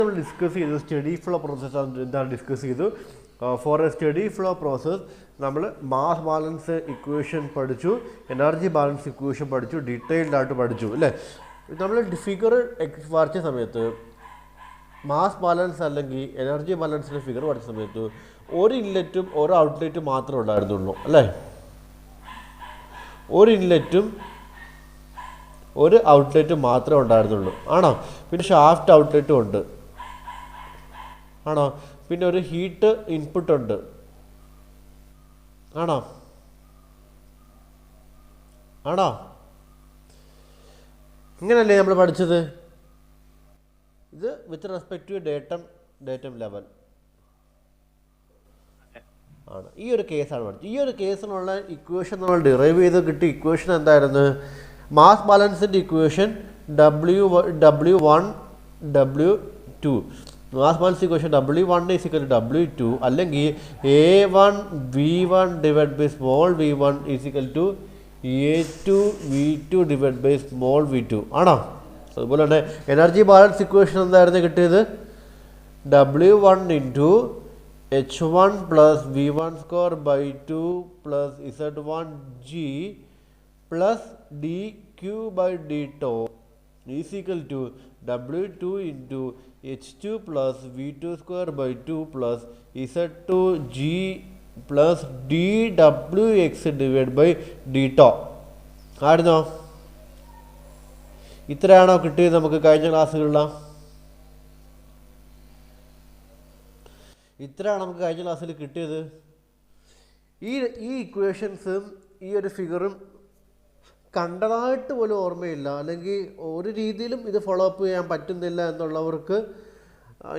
നമ്മൾ ഡിസ്കസ് ചെയ്തു study flow process എന്താണ് ഡിസ്കസ് ചെയ്തു. For a study flow process നമ്മൾ മാസ് ബാലൻസ് ഇക്വേഷൻ പഠിച്ചു, എനർജി ബാലൻസ് ഇക്വേഷൻ പഠിച്ചു, ഡീറ്റെയിൽഡ് ആയിട്ട് പഠിച്ചു അല്ലേ. നമ്മൾ ഫിഗർ വരച്ച സമയത്ത് മാസ് ബാലൻസ് അല്ലെങ്കിൽ എനർജി ബാലൻസിൻ്റെ ഫിഗർ വരച്ച സമയത്ത് ഒരു ഇൻലെറ്റും ഒരു ഔട്ട്ലെറ്റും മാത്രമേ ഉണ്ടായിരുന്നുള്ളൂ അല്ലേ. ഒരു ഇൻലെറ്റും ഒരു ഔട്ട്ലെറ്റും മാത്രമേ ഉണ്ടായിരുന്നുള്ളൂ ആണോ. പിന്നെ ഷാഫ്റ്റ് ഔട്ട്ലെറ്റും ഉണ്ട് ആണോ. പിന്നെ ഒരു ഹീറ്റ് ഇൻപുട്ട് ഉണ്ട് ആണോ. ആണോ ഇങ്ങനല്ലേ നമ്മൾ പഠിച്ചത്. ഇത് with respect to datum level ആണ്. ഈ ഒരു കേസാണ് പഠിച്ചത്. ഈ ഒരു കേസിനുള്ള ഇക്വേഷൻ നമ്മൾ ഡിറൈവ് ചെയ്ത് കിട്ടിയ ഇക്വേഷൻ എന്തായിരുന്നു? മാസ് ബാലൻസിൻ്റെ equation W1 W2. Mass balance equation W1 = W2 അല്ലെങ്കിൽ A1 V1 divide by small v1 = A2 V2 divide by small v2 ആണോ. അതുപോലെ തന്നെ എനർജി ബാലൻസ് ഇക്വേഷൻ എന്തായിരുന്നു കിട്ടിയത്? W1 × H1 + V1² / 2 + Z1G + dQ/dτ = W2 × H2 + V2² / 2 + Z2G + dWx/dτ ആയിരുന്നോ? ഇത്രയാണോ കിട്ടിയത് നമുക്ക് കഴിഞ്ഞ ക്ലാസ്സുകളിൽ? ഇത്രയാണ് നമുക്ക് കഴിഞ്ഞ ക്ലാസ്സിൽ കിട്ടിയത്. ഈ ഇക്വേഷൻസും ഈ ഒരു ഫിഗറും കണ്ടതായിട്ട് പോലും ഓർമ്മയില്ല, അല്ലെങ്കിൽ ഒരു രീതിയിലും ഇത് ഫോളോ അപ്പ് ചെയ്യാൻ പറ്റുന്നില്ല എന്നുള്ളവർക്ക്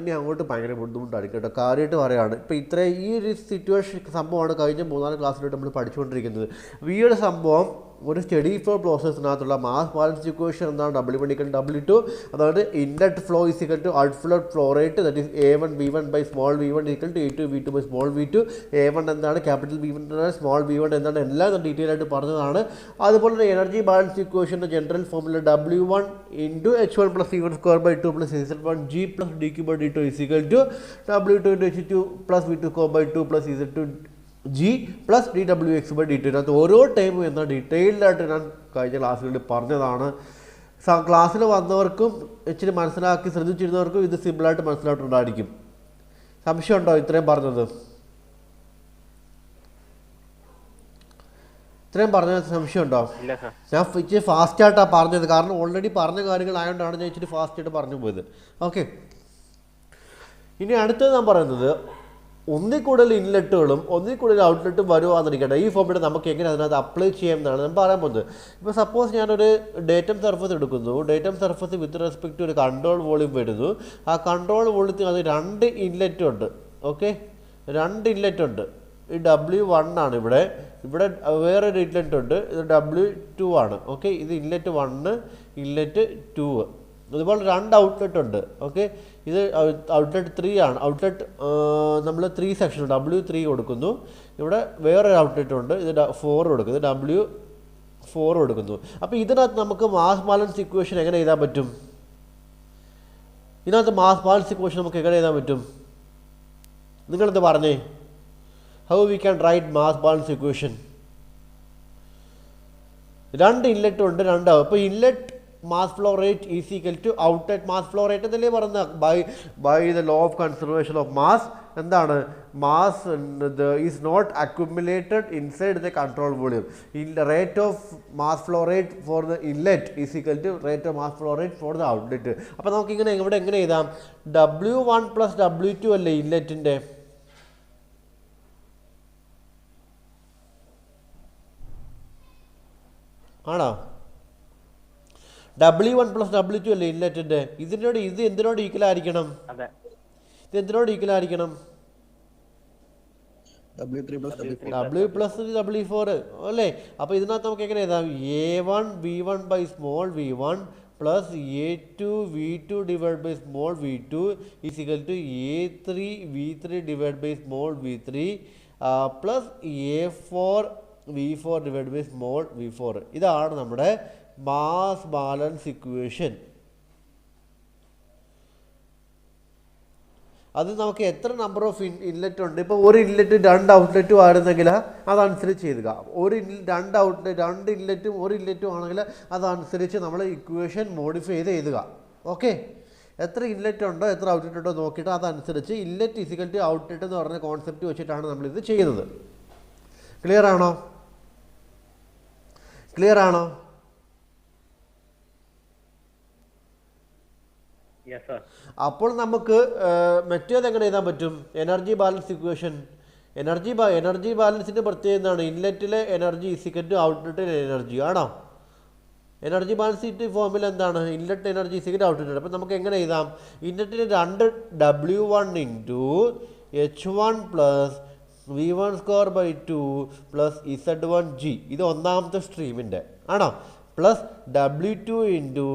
ഇനി അങ്ങോട്ട് ഭയങ്കര ബുദ്ധിമുട്ടായിരിക്കും കേട്ടോ. കാര്യമായിട്ട് പറയുകയാണ്. ഇപ്പോൾ ഈ ഒരു സംഭവമാണ് കഴിഞ്ഞ 3-4 ക്ലാസ്സിലായിട്ട് നമ്മൾ പഠിച്ചുകൊണ്ടിരിക്കുന്നത്. ഈ ഒരു സംഭവം ഒരു സ്റ്റഡി ഫ്ലോ പ്രോസസ്സിനകത്തുള്ള മാസ് ബാലൻസ് ഇക്വേഷൻ എന്താണ്? W1 = W2. അതായത് inlet flow = outlet flow rate, that is A1 V1 / small v1 = A2 V2 / small v2. A1 എന്താണ്, ക്യാപിറ്റൽ V1 എന്താണ്, സ്മോൾ v1 എന്താണ്, എല്ലാം ഡീറ്റെയിൽ ആയിട്ട് പറഞ്ഞതാണ്. അതുപോലെ തന്നെ എനർജി ബാലൻസ് ഇക്വേഷൻ്റെ general formula W1 × H1 + V1² / 2 + Z1G + dQ/dτ = W2 × H2 + V2² / 2 + Z2G + dWx/dτ. അതിനകത്ത് ഓരോ ടൈമും എന്നാൽ ഡീറ്റെയിൽഡായിട്ട് ഞാൻ കഴിഞ്ഞ ക്ലാസ്സുകളിൽ പറഞ്ഞതാണ്. ക്ലാസ്സിൽ വന്നവർക്കും ഇച്ചിരി മനസ്സിലാക്കി ശ്രദ്ധിച്ചിരുന്നവർക്കും ഇത് സിമ്പിളായിട്ട് മനസ്സിലായിട്ടുണ്ടായിരിക്കും. സംശയമുണ്ടോ ഇത്രയും പറഞ്ഞത്? ഇത്രയും പറഞ്ഞത് സംശയമുണ്ടോ? ഞാൻ ഇച്ചിരി ഫാസ്റ്റായിട്ടാണ് പറഞ്ഞത്, കാരണം ഓൾറെഡി പറഞ്ഞ കാര്യങ്ങളായതുകൊണ്ടാണ് ഞാൻ ഇച്ചിരി ഫാസ്റ്റായിട്ട് പറഞ്ഞു പോയത്. ഓക്കെ, ഇനി അടുത്തത് ഞാൻ പറയുന്നത് ഒന്നിൽ കൂടുതൽ ഇൻലെറ്റുകളും ഒന്നിൽ കൂടുതൽ ഔട്ട്ലെറ്റും വരുവാന്നിരിക്കട്ടെ. ഈ ഫോമിൽ നമുക്ക് എങ്ങനെ അതിനകത്ത് അപ്ലൈ ചെയ്യാം എന്നാണ് ഞാൻ പറയാൻ പോകുന്നത്. ഇപ്പോൾ സപ്പോസ് ഞാനൊരു ഡേറ്റം സർഫസ് എടുക്കുന്നു. Datum surface with respect to ഒരു കൺട്രോൾ വോളിയം വരുന്നു. ആ കൺട്രോൾ വോളിയത്തിൽ അത് 2 ഇൻലെറ്റ് ഉണ്ട്. ഓക്കെ, 2 ഇൻലെറ്റ് ഉണ്ട്. ഈ W1 ആണ് ഇവിടെ വേറൊരു ഇൻലെറ്റ് ഉണ്ട്. ഇത് W2 ആണ്. ഓക്കെ, ഇത് ഇൻലെറ്റ് 1 ഇൻലെറ്റ് 2. അതുപോലെ 2 ഔട്ട്ലെറ്റ് ഉണ്ട്. ഓക്കെ, ഇത് ഔട്ട്ലെറ്റ് 3 ആണ്. ഔട്ട്ലെറ്റ് നമ്മൾ 3 സെക്ഷൻ W3 കൊടുക്കുന്നു. ഇവിടെ വേറൊരു ഔട്ട്ലെറ്റ് ഉണ്ട്, ഇത് 4 കൊടുക്കുന്നു, ഇത് W4 കൊടുക്കുന്നു. അപ്പോൾ ഇതിനകത്ത് നമുക്ക് മാസ് ബാലൻസ് ഇക്വേഷൻ എങ്ങനെ എഴുതാൻ പറ്റും? ഇതിനകത്ത് മാസ് ബാലൻസ് ഇക്വേഷൻ നമുക്ക് എങ്ങനെ എഴുതാൻ പറ്റും? നിങ്ങളെന്ത് പറഞ്ഞേ? How we can write mass balance equation? 2 inlet ഉണ്ട്, 2. അപ്പോൾ inlet mass flow rate is equal to outlet mass flow rate എന്നല്ലേ പറയുന്നത്? By the law of conservation of mass. എന്താണ്? Mass is not accumulated inside the control volume. Rate of mass flow rate for the inlet is equal to rate of mass flow rate for the outlet. അപ്പോൾ നമുക്കിങ്ങനെ ഇവിടെ എങ്ങനെ എഴുതാം? W1 + W2 അല്ലേ ഇൻലെറ്റിൻ്റെ? ആണോ? W1 + W2 അല്ലേ ഇൻലെറ്റിൻ്റെ? ഇത് എന്തിനോട് equal ആയിരിക്കണം? ഇത് എന്തിനോട് ഈക്വൽ ആയിരിക്കണം? W3 + W4 അല്ലേ? അപ്പോൾ ഇതിനകത്ത് നമുക്ക് എങ്ങനെ എഴുതാം? A1 V1 / small v1 + A2 V2 divide by small v2 = A3 V3 divide by small v3 + A4 V4 divide by small v4. ഇതാണ് നമ്മുടെ മാസ് ബാലൻസ് ഇക്വേഷൻ. അത് നമുക്ക് എത്ര നമ്പർ ഓഫ് ഇൻലെറ്റ് ഉണ്ട്. ഇപ്പോൾ ഒരു ഇൻലെറ്റ് 2 ഔട്ട്ലെറ്റും ആയിരുന്നെങ്കിൽ അതനുസരിച്ച് എഴുതുക. രണ്ട് ഇൻലെറ്റും ഒരു ഇൻലെറ്റും ആണെങ്കിൽ അതനുസരിച്ച് നമ്മൾ ഇക്വേഷൻ മോഡിഫൈ ചെയ്ത് എഴുതുക. ഓക്കെ, എത്ര ഇൻലെറ്റ് ഉണ്ടോ എത്ര ഔട്ട്ലെറ്റ് ഉണ്ടോ നോക്കിയിട്ട് അതനുസരിച്ച് ഇൻലെറ്റ് ഈക്വൽ ടു ഔട്ട്ലെറ്റ് എന്ന് പറഞ്ഞ കോൺസെപ്റ്റ് വെച്ചിട്ടാണ് നമ്മളിത് ചെയ്യുന്നത്. ക്ലിയർ ആണോ? ക്ലിയർ ആണോ? അപ്പോൾ നമുക്ക് മറ്റേത് എങ്ങനെ എഴുതാൻ പറ്റും? Energy balance equation. എനർജി ബാലൻസിൻ്റെ പ്രത്യേകത എന്താണ്? ഇൻലെറ്റിലെ എനർജി ഈക്വൽ ടു ഔട്ട്ലെറ്റിലെ എനർജി ആണോ? എനർജി ബാലൻസ് ഫോമിൽ എന്താണ്? Inlet energy equal to outlet. അപ്പോൾ നമുക്ക് എങ്ങനെ എഴുതാം? ഇൻലെറ്റിൽ 2 W1 into H1 plus V1 square by 2 plus Z1G, ഇത് ഒന്നാമത്തെ സ്ട്രീമിൻ്റെ ആണോ? Plus W2 into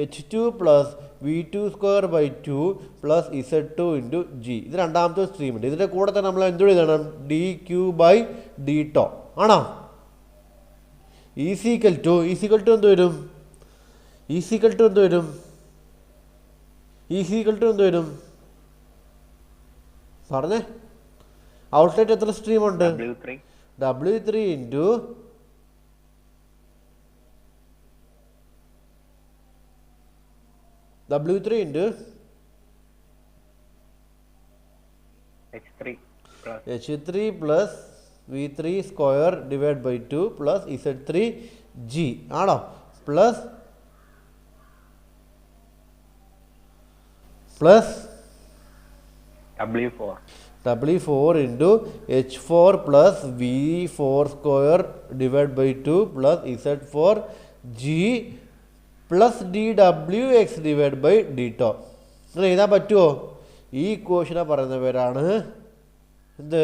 H2 plus V2 square by 2 plus Z2 into G, ഇത് രണ്ടാമത്തെ സ്ട്രീമുണ്ട്. ഇതിൻ്റെ കൂടെ തന്നെ നമ്മൾ എന്തുകൂടി എഴുതണം? DQ ബൈ D ടോ ആണോ? ഈക്വൽ ടു എന്ത് വരും? ഈക്വൽ ടു എന്ത് വരും പറഞ്ഞേ? ഔട്ട്ലെറ്റ് എത്ര സ്ട്രീം ഉണ്ട്? W3 into H3 plus V3 square divide by 2 plus Z3G ആണോ? Plus W4 into H4 plus V4 square divide by 2 plus Z4G plus DWX divide by D ടോ. അങ്ങനെ എഴുതാൻ പറ്റുമോ? ഈ ഇക്വേഷനെ പറയുന്ന പേരാണ് എന്ത്?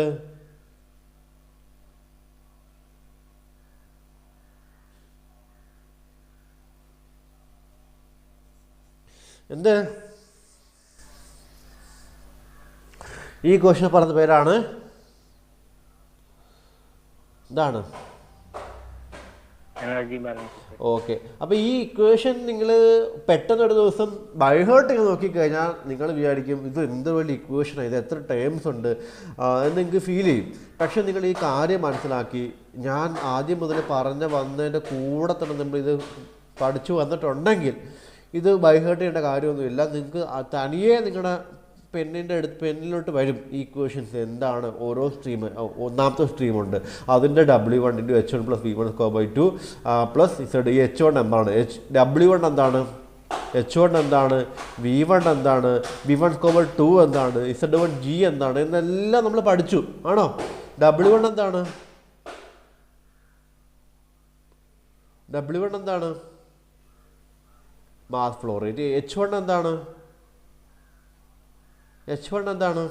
ഈ ക്വസ്റ്റ്യൻ പറഞ്ഞ പേരാണ് എന്താണ്? Energy balance. ഓക്കെ, അപ്പോൾ ഈ ഇക്വേഷൻ നിങ്ങൾ പെട്ടെന്ന് ഒരു ദിവസം ബൈഹേർട്ട് ചെയ്ത് നോക്കിക്കഴിഞ്ഞാൽ നിങ്ങൾ വിചാരിക്കും ഇത് എന്ത് വലിയ ഇക്വേഷനാണ്, ഇത് എത്ര ടേംസ് ഉണ്ട് എന്ന് നിങ്ങൾക്ക് ഫീൽ ചെയ്യും. പക്ഷെ നിങ്ങൾ ഈ കാര്യം മനസ്സിലാക്കി, ഞാൻ ആദ്യം മുതൽ വന്നതിൻ്റെ കൂടെ തന്നെ നമ്മളിത് പഠിച്ചു വന്നിട്ടുണ്ടെങ്കിൽ ഇത് ബൈഹേർട്ട് ചെയ്യേണ്ട കാര്യമൊന്നുമില്ല. നിങ്ങൾക്ക് തനിയെ നിങ്ങളുടെ പെന്നിലോട്ട് വരും ഈ ഇക്വേഷൻസ് എന്താണ്. ഓരോ സ്ട്രീം, ഒന്നാമത്തെ സ്ട്രീമുണ്ട് അതിൻ്റെ W1 into H1 plus V1 square by 2 plus ഈ H1 എന്താണ്? W1 എന്താണ്? H1 എന്താണ്? V1 എന്താണ്? V1 സ്ക്വയർ ബൈ 2 എന്താണ്? Z1G എന്താണ് എന്നെല്ലാം നമ്മൾ പഠിച്ചു ആണോ? W1 എന്താണ്? Mass flow rate. H1 എന്താണ്? എന്താണ്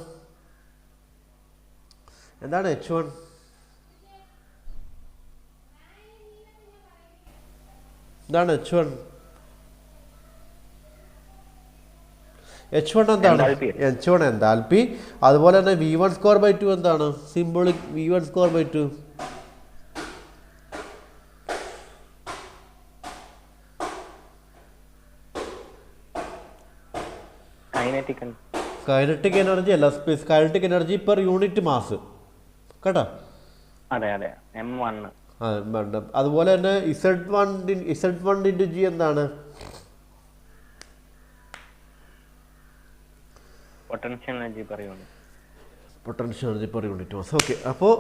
H1? എന്താണ് H1? എന്താണ്? H1 enthalpy. അതുപോലെ തന്നെ V1 സ്ക്വയർ ബൈ 2 എന്താണ്? Symbolic V1 square by 2. Kinetic energy അല്ല, kinetic energy per unit mass കേട്ടോ. അതുപോലെ തന്നെ Z1 ഇൻറ്റു G എന്താണ്? Potential energy per unit mass. Okay, അപ്പോൾ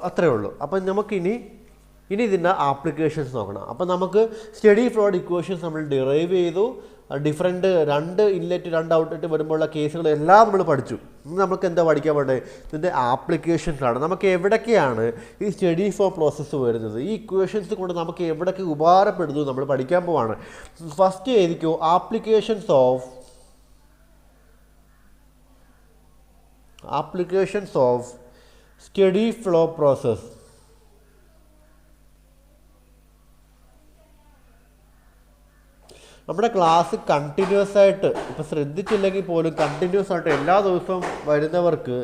അത്രയേ ഉള്ളൂ. അപ്പം നമുക്കിനി ഇതിൻ്റെ ആപ്ലിക്കേഷൻസ് നോക്കണം. അപ്പം നമുക്ക് സ്റ്റഡി ഫ്ലോഡ് ഇക്വേഷൻസ് നമ്മൾ ഡിറൈവ് ചെയ്തു. ഡിഫറെൻറ്റ് 2 ഇൻലെറ്റ് 2 ഔട്ട്ലെറ്റ് വരുമ്പോഴുള്ള കേസുകളെല്ലാം നമ്മൾ പഠിച്ചു. ഇന്ന് നമുക്ക് എന്താ പഠിക്കാൻ വേണ്ടത്? ഇതിൻ്റെ ആപ്ലിക്കേഷൻസാണ്. നമുക്ക് എവിടൊക്കെയാണ് ഈ സ്റ്റഡി ഫ്ലോ പ്രോസസ്സ് വരുന്നത്, ഈ ഇക്വേഷൻസ് കൊണ്ട് നമുക്ക് എവിടൊക്കെ ഉപകാരപ്പെടുന്നു നമ്മൾ പഠിക്കാൻ പോവാണ്. ഫസ്റ്റ് ഏതിക്കോ applications of steady flow process. നമ്മുടെ ക്ലാസ് കണ്ടിന്യൂസ് ആയിട്ട്, ഇപ്പോൾ ശ്രദ്ധിച്ചില്ലെങ്കിൽ പോലും കണ്ടിന്യൂസ് ആയിട്ട് എല്ലാ ദിവസവും വരുന്നവർക്ക്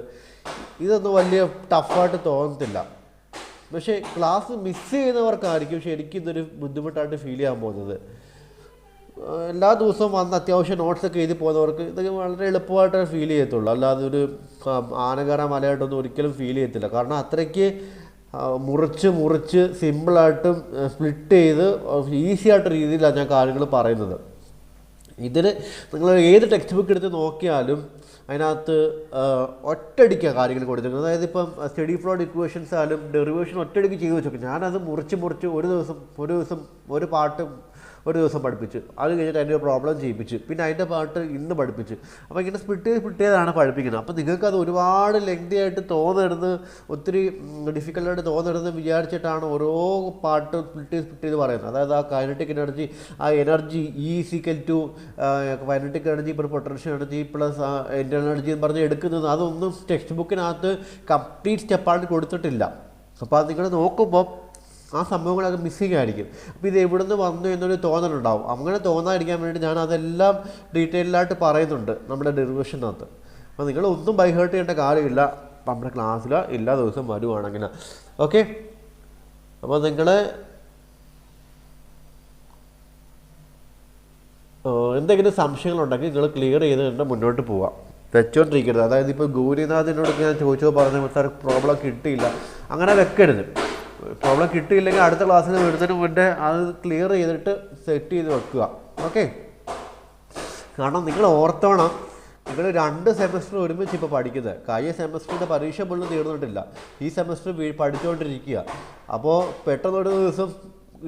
ഇതൊന്നും വലിയ ടഫായിട്ട് തോന്നത്തില്ല. പക്ഷേ ക്ലാസ് മിസ് ചെയ്യുന്നവർക്കായിരിക്കും ശരിക്കും ഇതൊരു ബുദ്ധിമുട്ടായിട്ട് ഫീൽ ചെയ്യാൻ പോകുന്നത്. എല്ലാ ദിവസവും വന്ന് അത്യാവശ്യം നോട്ട്സൊക്കെ എഴുതി പോകുന്നവർക്ക് ഇതൊക്കെ വളരെ എളുപ്പമായിട്ട് ഫീൽ ചെയ്യത്തുള്ളൂ. അല്ലാതെ ഒരു ആനകര മലയായിട്ടൊന്നും ഒരിക്കലും ഫീൽ ചെയ്യത്തില്ല. കാരണം അത്രയ്ക്ക് മുറിച്ച് സിമ്പിളായിട്ടും സ്പ്ലിറ്റ് ചെയ്ത് ഈസി ആയിട്ട് രീതിയിലാണ് ഞാൻ കാര്യങ്ങൾ പറയുന്നത്. ഇതിന് നിങ്ങൾ ഏത് ടെക്സ്റ്റ് ബുക്ക് എടുത്ത് നോക്കിയാലും അതിനകത്ത് ഒറ്റയടിക്കാണ് കാര്യങ്ങൾ കൊടുത്തിരിക്കുന്നത്. അതായത് ഇപ്പം സ്റ്റഡി ഫ്ലോഡ് ഇക്വേഷൻസ് ആയാലും ഡെറിവേഷൻ ഒറ്റയടിക്ക് ചെയ്ത് വെച്ചോക്കും. ഞാനത് മുറിച്ച് ഒരു ദിവസം ഒരു പാട്ട് ഒരു ദിവസം പഠിപ്പിച്ച്, അത് കഴിഞ്ഞിട്ട് അതിൻ്റെ പ്രോബ്ലം ചെയ്യിപ്പിച്ച്, പിന്നെ അതിൻ്റെ പാട്ട് ഇന്ന് പഠിപ്പിച്ച്. അപ്പോൾ ഇങ്ങനെ സ്പ്ലിറ്റ് ചെയ്താണ് പഠിപ്പിക്കുന്നത്. അപ്പോൾ നിങ്ങൾക്കത് ഒരുപാട് ലെങ്തി ആയിട്ട് തോന്നരുത്, ഒത്തിരി ഡിഫിക്കൽട്ടായിട്ട് തോന്നരുതെന്ന് വിചാരിച്ചിട്ടാണ് ഓരോ പാട്ട് സ്പ്ലിറ്റ് ചെയ്ത് പറയുന്നത്. അതായത് ആ കൈനറ്റിക് എനർജി, ആ energy E=2 kinetic energy potential energy plus internal energy എന്ന് പറഞ്ഞ് എടുക്കുന്നത്. അതൊന്നും ടെക്സ്റ്റ് ബുക്കിനകത്ത് കംപ്ലീറ്റ് സ്റ്റെപ്പായിട്ട് കൊടുത്തിട്ടില്ല. അപ്പോൾ അത് നിങ്ങൾ നോക്കുമ്പോൾ ആ സംഭവങ്ങളൊക്കെ മിസ്സിങ് ആയിരിക്കും. അപ്പോൾ ഇത് എവിടെ നിന്ന് വന്നു എന്നൊരു തോന്നലുണ്ടാവും. അങ്ങനെ തോന്നാതിരിക്കാൻ വേണ്ടി ഞാൻ അതെല്ലാം ഡീറ്റെയിലായിട്ട് പറയുന്നുണ്ട് നമ്മുടെ ഡെറിവേഷനകത്ത്. അപ്പോൾ നിങ്ങളൊന്നും ബൈഹേർട്ട് ചെയ്യേണ്ട കാര്യമില്ല. നമ്മുടെ ക്ലാസ്സിൽ എല്ലാ ദിവസവും വരുവാണെങ്കിൽ ഓക്കെ. അപ്പോൾ നിങ്ങൾ എന്തെങ്കിലും സംശയങ്ങളുണ്ടെങ്കിൽ നിങ്ങൾ ക്ലിയർ ചെയ്ത് തന്നെ മുന്നോട്ട് പോവാം, വെച്ചോണ്ടിരിക്കരുത്. അതായത് ഇപ്പോൾ ഗൗരിനാഥിനോട് ഞാൻ ചോദിച്ചോ പറഞ്ഞ സാർ പ്രോബ്ലം കിട്ടിയില്ല, അങ്ങനെ വെക്കരുത്. പ്രോബ്ലം കിട്ടിയില്ലെങ്കിൽ അടുത്ത ക്ലാസ്സിൽ വരുന്നതിന് മുന്നേ അത് ക്ലിയർ ചെയ്തിട്ട് സെറ്റ് ചെയ്ത് വെക്കുക. ഓക്കെ. കാരണം നിങ്ങൾ ഓർത്തോണം, നിങ്ങൾ 2 സെമസ്റ്റർ ഒരുമിച്ച് ഇപ്പോൾ പഠിക്കുന്നത്. കഴിഞ്ഞ സെമസ്റ്ററിൻ്റെ പരീക്ഷ പോലും തീർന്നിട്ടില്ല, ഈ സെമസ്റ്റർ പഠിച്ചുകൊണ്ടിരിക്കുക. അപ്പോൾ പെട്ടെന്നൊരു ദിവസം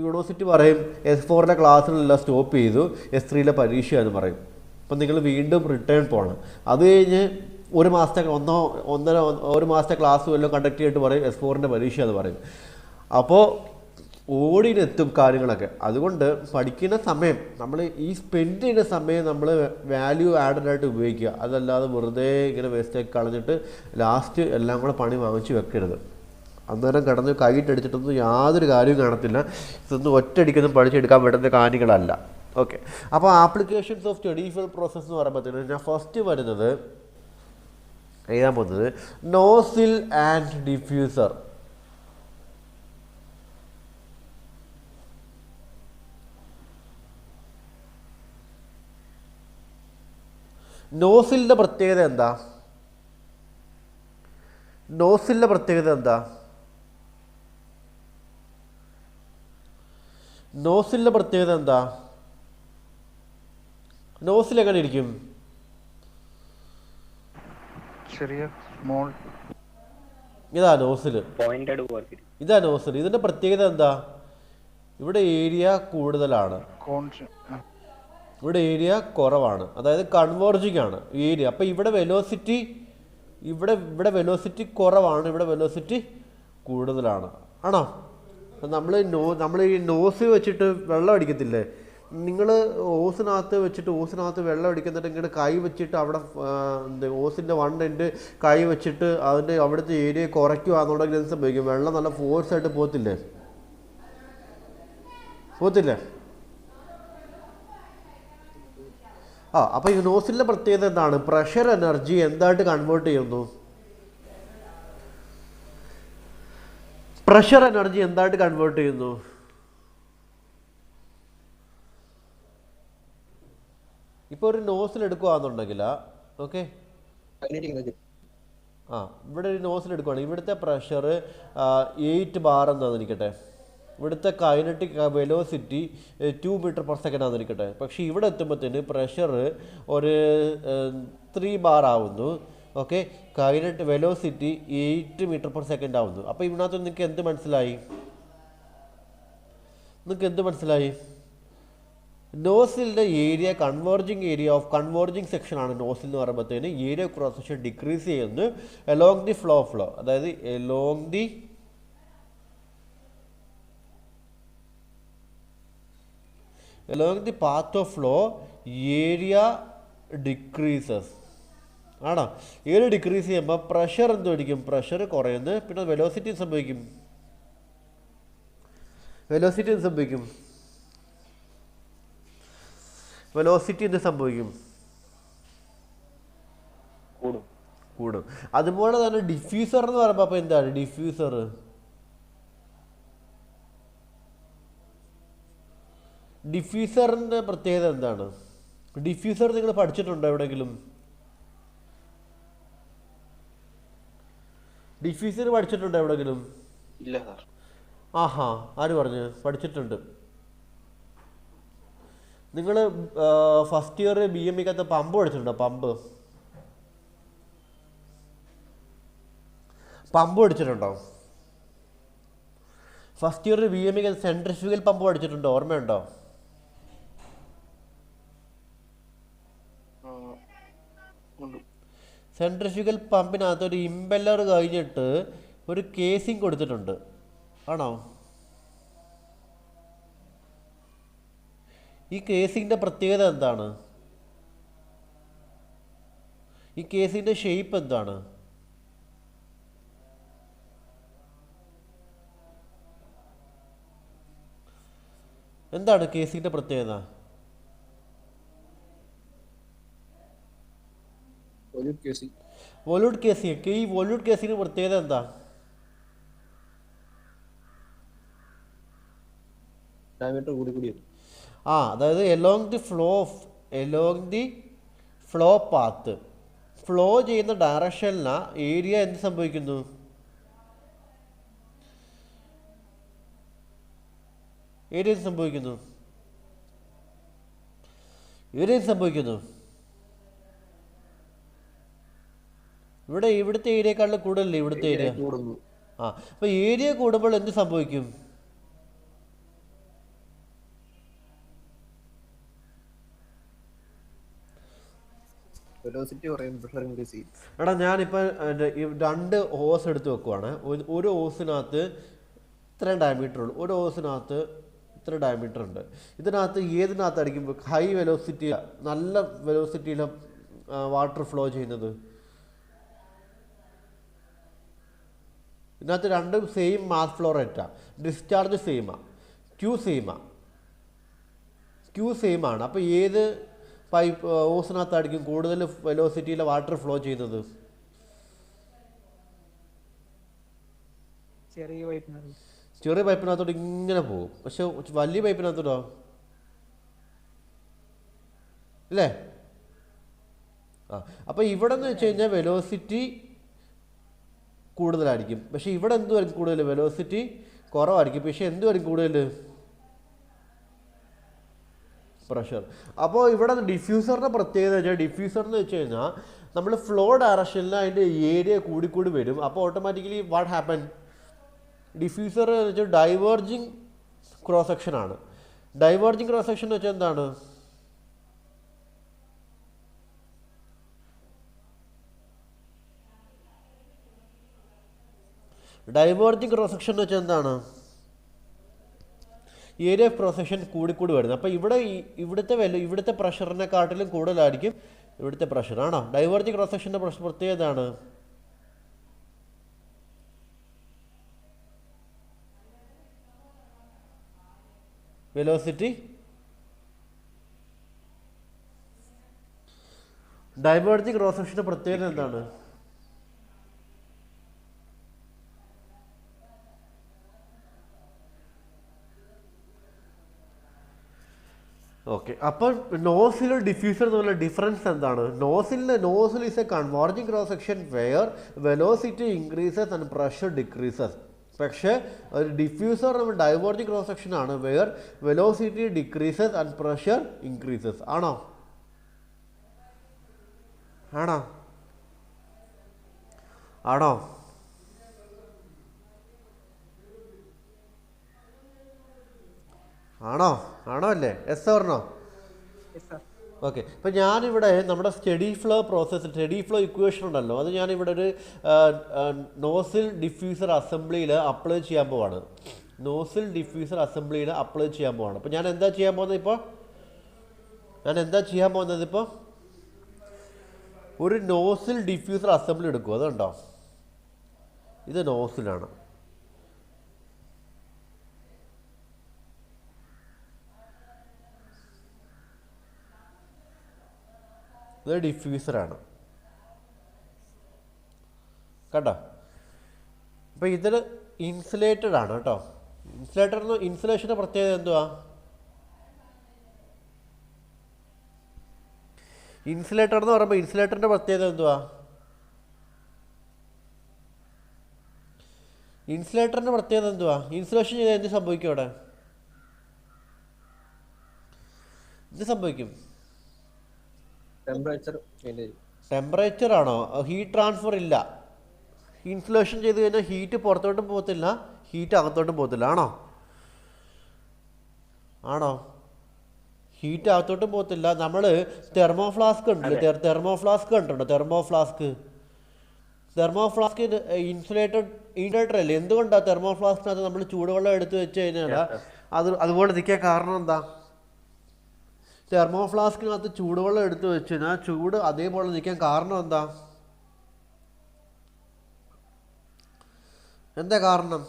യൂണിവേഴ്സിറ്റി പറയും S4 ക്ലാസ്സിലെല്ലാം സ്റ്റോപ്പ് ചെയ്തു, S3 പരീക്ഷ എന്ന് പറയും. അപ്പം നിങ്ങൾ വീണ്ടും റിട്ടേൺ പോകണം. അത് കഴിഞ്ഞ് ഒരു മാസത്തെ ക്ലാസ് വല്ലതും കണ്ടക്ട് ചെയ്തിട്ട് പറയും S4 പരീക്ഷ എന്ന് പറയും. അപ്പോൾ ഓടിനെത്തും കാര്യങ്ങളൊക്കെ. അതുകൊണ്ട് പഠിക്കുന്ന സമയം നമ്മൾ ഈ സ്പെൻഡ് ചെയ്യുന്ന സമയം നമ്മൾ വാല്യൂ ആഡഡ് ആയിട്ട് ഉപയോഗിക്കുക. അതല്ലാതെ വെറുതെ ഇങ്ങനെ വേസ്റ്റേക്ക് കളഞ്ഞിട്ട് ലാസ്റ്റ് എല്ലാം കൂടെ പണി വാങ്ങിച്ച് വെക്കരുത്. അന്നേരം കിടന്ന് കൈയിട്ടടിച്ചിട്ടൊന്നും യാതൊരു കാര്യവും കാണത്തില്ല. ഇതൊന്നും ഒറ്റയടിക്കൊന്നും പഠിച്ചെടുക്കാൻ പറ്റുന്ന കാര്യങ്ങളല്ല. ഓക്കെ. അപ്പോൾ applications of study field process എന്ന് പറയുമ്പോഴത്തേനും ഞാൻ ഫസ്റ്റ് വരുന്നത് എഴുതാൻ പോകുന്നത് നോസിൽ ആൻഡ് ഡിഫ്യൂസർ. നോസിലിൻ്റെ പ്രത്യേകത എന്താ? നോസിലിൻ്റെ പ്രത്യേകത എന്താ? നോസിലിൻ്റെ പ്രത്യേകത എന്താ? നോസിൽ എങ്ങനെ ഇരിക്കും? ഇതാ നോസിൽ. ഇതാ നോസിൽ. ഇതിൻ്റെ പ്രത്യേകത എന്താ? ഇവിടെ ഏരിയ കൂടുതലാണ്, ഇവിടെ ഏരിയ കുറവാണ്. അതായത് കൺവേർജിങ് ആണ് ഏരിയ. അപ്പോൾ ഇവിടെ വെലോസിറ്റി കുറവാണ്, ഇവിടെ വെലോസിറ്റി കൂടുതലാണ്. ആണോ? നമ്മൾ ഈ നോസ് വെച്ചിട്ട് വെള്ളം അടിക്കത്തില്ലേ? നിങ്ങൾ ഓസിനകത്ത് വെള്ളം അടിക്കുന്നിട്ട് ഇങ്ങനെ കൈ വെച്ചിട്ട് അവിടെ ഓസിൻ്റെ എൻഡ് കൈ വെച്ചിട്ട് അതിൻ്റെ അവിടുത്തെ ഏരിയ കുറയ്ക്കുകയാണെന്നുണ്ടെങ്കിൽ എന്ത് സംഭവിക്കും? വെള്ളം നല്ല ഫോഴ്സായിട്ട് പോകത്തില്ലേ? അപ്പോൾ ഈ നോസിലിൻ്റെ പ്രത്യേകത എന്താണ്? പ്രഷർ എനർജി എന്തായിട്ട് കൺവേർട്ട് ചെയ്യുന്നു? ഇപ്പോൾ ഒരു നോസിൽ എടുക്കുകയാണെന്നുണ്ടെങ്കിൽ ഓക്കെ, ഇവിടെ ഒരു നോസിൽ എടുക്കുകയാണെങ്കിൽ ഇവിടുത്തെ പ്രഷർ 8 ബാർ എന്നാന്നിരിക്കട്ടെ, ഇവിടുത്തെ കൈനറ്റിക് വെലോസിറ്റി 2 മീറ്റർ/സെക്കൻഡ് ആണെന്നിരിക്കട്ടെ. പക്ഷേ ഇവിടെ എത്തുമ്പോഴത്തേന് പ്രഷർ ഒരു 3 ബാർ ആവുന്നു. ഓക്കെ, കൈനറ്റ് വെലോസിറ്റി 8 മീറ്റർ/സെക്കൻഡ് ആവുന്നു. അപ്പോൾ ഇതിനകത്ത് നിങ്ങൾക്ക് എന്ത് മനസ്സിലായി? നോസിലിൻ്റെ ഏരിയ കൺവേർജിങ് സെക്ഷൻ ആണ്. നോസിൽ എന്ന് പറയുമ്പോഴത്തേന് ഏരിയ ക്രോസ് സെക്ഷൻ ഡിക്രീസ് ചെയ്യുന്നു അലോങ് ദി ഫ്ലോ, അതായത് along the path of flow area decreases. ആണോ? ഏരിയ ഡിക്രീസ് ചെയ്യുമ്പോൾ പ്രഷർ എന്തുമായിരിക്കും? പ്രഷർ കുറയുന്നു. പിന്നെ വെലോസിറ്റി സംഭവിക്കും. കൂടും. അതുപോലെ തന്നെ ഡിഫ്യൂസർ എന്ന് പറയുമ്പോൾ അപ്പോൾ എന്താണ് ഡിഫ്യൂസറിൻ്റെ പ്രത്യേകത എന്താണ്? ഡിഫ്യൂസർ നിങ്ങൾ പഠിച്ചിട്ടുണ്ടോ എവിടെയെങ്കിലും? ഡിഫ്യൂസർ പഠിച്ചിട്ടുണ്ടോ എവിടെയെങ്കിലും? ഇല്ല സാർ. ആഹാ, ആര് പറഞ്ഞു? പഠിച്ചിട്ടുണ്ട്. നിങ്ങൾ ഫസ്റ്റ് ഇയർ BME-ക്കകത്ത് പമ്പ് പഠിച്ചിട്ടുണ്ടോ? പമ്പ് പഠിച്ചിട്ടുണ്ടോ? ഫസ്റ്റ് ഇയർ BME-ക്കകത്ത് സെൻട്രിഫ്യൂഗൽ പമ്പ് പഠിച്ചിട്ടുണ്ടോ? ഓർമ്മയുണ്ടോ? സെൻട്രിഫ്യൂഗൽ പമ്പിനകത്ത് ഒരു ഇമ്പല്ലർ കഴിഞ്ഞിട്ട് ഒരു കേസിങ് കൊടുത്തിട്ടുണ്ട്, ആണോ? ഈ കേസിങ്ങിൻ്റെ പ്രത്യേകത എന്താണ്? ഈ കേസിങ്ങിൻ്റെ ഷേപ്പ് എന്താണ്? എന്താണ് കേസിങ്ങിൻ്റെ പ്രത്യേകത? വോല്യൂട്ട് കേസിങ്. ഈ വോല്യൂട്ട് കേസിങ്ങിന് പ്രത്യേകത എന്താ? അതായത് along the flow path, flow ചെയ്യുന്ന ഡയറക്ഷനിലാണ് ഏരിയ എന്ത് സംഭവിക്കുന്നു? ഏരിയ സംഭവിക്കുന്നു. ഇവിടുത്തെ ഏരിയക്കാളിൽ കൂടുതലല്ലേ ഇവിടുത്തെ ഏരിയ? അപ്പൊ ഏരിയ കൂടുമ്പോൾ എന്ത് സംഭവിക്കും? എടാ, ഞാനിപ്പോൾ 2 ഹോസ് എടുത്ത് വെക്കുവാണ്. ഒരു ഹോസിനകത്ത് ഇത്രയും ഡയമീറ്റർ ഉള്ളൂ, ഒരു ഹോസിനകത്ത് ഇത്ര ഡയമീറ്റർ ഉണ്ട്. ഇതിനകത്ത് ഏതിനകത്തായിരിക്കും ഹൈ വെലോസിറ്റി, നല്ല വെലോസിറ്റിയിലും വാട്ടർ ഫ്ലോ ചെയ്യുന്നത്? ഇതിനകത്ത് രണ്ടും സെയിം മാസ് ഫ്ലോ റേറ്റാണ്, ഡിസ്ചാർജ് സെയിമാണ്, ക്യൂ സെയിം ആണ്. അപ്പോൾ ഏത് പൈപ്പ് ഹോസിനകത്തായിരിക്കും കൂടുതൽ വെലോസിറ്റിയിൽ വാട്ടർ ഫ്ലോ ചെയ്യുന്നത്? ചെറിയ പൈപ്പിനകത്തോട്ട് ഇങ്ങനെ പോകും. പക്ഷെ വലിയ പൈപ്പിനകത്തോട്ടോ അല്ലേ? അപ്പോൾ ഇവിടെ എന്ന് വെച്ച് കഴിഞ്ഞാൽ വെലോസിറ്റി കൂടുതലായിരിക്കും, പക്ഷെ ഇവിടെ എന്തുമായിരിക്കും കൂടുതൽ? വെലോസിറ്റി കുറവായിരിക്കും, പക്ഷെ എന്തുമായിരിക്കും കൂടുതൽ? പ്രഷർ. അപ്പോൾ ഇവിടെ ഡിഫ്യൂസറിൻ്റെ പ്രത്യേകത വെച്ചാൽ, ഡിഫ്യൂസർ എന്ന് വെച്ച് കഴിഞ്ഞാൽ നമ്മൾ ഫ്ലോ ഡയറക്ഷനിൽ അതിൻ്റെ ഏരിയ കൂടിക്കൂടി വരും. അപ്പോൾ ഓട്ടോമാറ്റിക്കലി വാട്ട് ഹാപ്പൻ? ഡിഫ്യൂസർ എന്ന് വെച്ചാൽ ഡൈവേർജിങ് ക്രോസ് സെക്ഷൻ ആണ്. ഡൈവേർജിങ് ക്രോസ് സെക്ഷൻ എന്ന് വെച്ചാൽ എന്താണ്? ഡൈവേർജിങ് ക്രോസ് സെക്ഷൻ എന്ന് വെച്ചാൽ എന്താണ്? ഏരിയ ഓഫ് ക്രോസ് സെക്ഷൻ കൂടിക്കൂടി വരുന്നത്. അപ്പോൾ ഇവിടുത്തെ പ്രഷറിനെക്കാട്ടിലും കൂടുതലായിരിക്കും ഇവിടുത്തെ പ്രഷർ, ആണോ? ഡൈവേർജിങ് ക്രോസ് സെക്ഷൻ്റെ പ്രത്യേകത എന്താണ്? വെലോസിറ്റി. ഡൈവേർജിങ് ക്രോസ് സെക്ഷൻ്റെ പ്രത്യേകത എന്താണ്? ഓക്കെ, അപ്പോൾ നോസിലും ഡിഫ്യൂസർ തമ്മിലുള്ള ഡിഫറൻസ് എന്താണ്? Nozzle is a converging cross section where velocity increases and pressure decreases. പക്ഷേ ഒരു ഡിഫ്യൂസർ നമ്മൾ ഡൈവേർജിങ് ക്രോസ് സെക്ഷൻ ആണ് where velocity decreases and pressure increases. ആണോ? ആണോ? ആണോ? ആണോ? ആണോ അല്ലേ? Yes or no? ഓക്കെ, ഇപ്പം ഞാനിവിടെ നമ്മുടെ സ്റ്റഡി ഫ്ലോ ഇക്വേഷൻ ഉണ്ടല്ലോ, അത് ഞാനിവിടെ ഒരു നോസിൽ ഡിഫ്യൂസർ അസംബ്ലിയിൽ അപ്ലൈ ചെയ്യാൻ പോവാണ്. അപ്പോൾ ഞാൻ എന്താ ചെയ്യാൻ പോകുന്നത് ഇപ്പോൾ? ഒരു നോസിൽ ഡിഫ്യൂസർ അസംബ്ലി എടുക്കും. അതുണ്ടോ? ഇത് നോസിലാണ്. ഇത് ഡിഫ്യൂസറാണ്, കേട്ടോ? അപ്പോൾ ഇതിൽ ഇൻസുലേറ്റഡ് ആണ് കേട്ടോ. ഇൻസുലേഷൻ്റെ പ്രത്യേകത എന്തുവാ? ഇൻസുലേറ്റർ എന്ന് പറയുമ്പോൾ ഇൻസുലേറ്ററിൻ്റെ പ്രത്യേകത എന്തുവാ? ഇൻസുലേറ്ററിൻ്റെ പ്രത്യേകത എന്തുവാ? ഇൻസുലേഷൻ ചെയ്താൽ എന്ത് സംഭവിക്കും? അവിടെ എന്ത് സംഭവിക്കും? ടെമ്പറേച്ചർ ആണോ? ഹീറ്റ് ട്രാൻസ്ഫർ ഇല്ല. ഇൻസുലേഷൻ ചെയ്ത് കഴിഞ്ഞാൽ ഹീറ്റ് പുറത്തോട്ടും പോകത്തില്ല, ഹീറ്റ് അകത്തോട്ടും പോകത്തില്ല. ആണോ? ഹീറ്റ് അകത്തോട്ടും പോകത്തില്ല. നമ്മൾ തെർമോഫ്ലാസ്ക് ഉണ്ടല്ലോ, തെർമോഫ്ലാസ്ക് കണ്ടിട്ടുണ്ടോ? തെർമോഫ്ലാസ്ക് ഇൻസുലേറ്റർ അല്ലേ? എന്തുകൊണ്ടാണ് തെർമോഫ്ലാസ്കിനകത്ത് നമ്മൾ ചൂടുവെള്ളം എടുത്ത് വെച്ച് കഴിഞ്ഞാൽ അതുപോലെ നിൽക്കാൻ കാരണം എന്താ? തെർമോഫ്ലാസ്കിനകത്ത് ചൂടുവെള്ളം എടുത്ത് വെച്ച് കഴിഞ്ഞാൽ ചൂട് അതേപോലെ നിൽക്കാൻ കാരണം എന്താ കാരണം?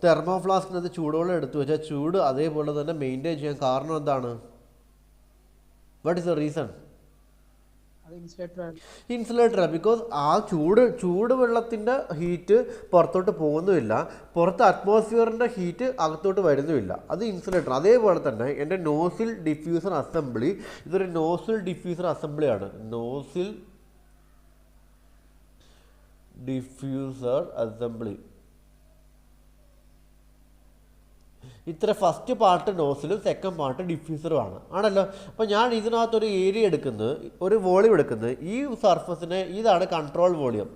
തെർമോഫ്ലാസ്കിനകത്ത് ചൂടുവെള്ളം എടുത്തു വെച്ചാൽ ചൂട് അതേപോലെ തന്നെ മെയിൻറ്റെയിൻ ചെയ്യാൻ കാരണം എന്താണ്? What is the reason? Insulator. Because ആ ചൂട് വെള്ളത്തിൻ്റെ ഹീറ്റ് പുറത്തോട്ട് പോകുന്നുമില്ല, പുറത്ത് അറ്റ്മോസ്ഫിയറിൻ്റെ ഹീറ്റ് അകത്തോട്ട് വരുന്നുമില്ല. അത് ഇൻസുലേറ്റർ. അതേപോലെ തന്നെ എൻ്റെ നോസിൽ ഡിഫ്യൂസർ അസംബ്ലി, ഇതൊരു നോസിൽ ഡിഫ്യൂസർ അസംബ്ലിയാണ്. Nozzle diffuser assembly. ഇത്ര ഫസ്റ്റ് പാർട്ട് നോസിലും സെക്കൻഡ് പാർട്ട് ഡിഫ്യൂസറുമാണ്. ആണല്ലോ. അപ്പോൾ ഞാൻ ഇതിനകത്തൊരു ഏരിയ എടുക്കുന്നത്, ഒരു വോളിയം എടുക്കുന്നത്, ഈ സർഫസിനെ ഇതാണ് കൺട്രോൾ വോളിയം.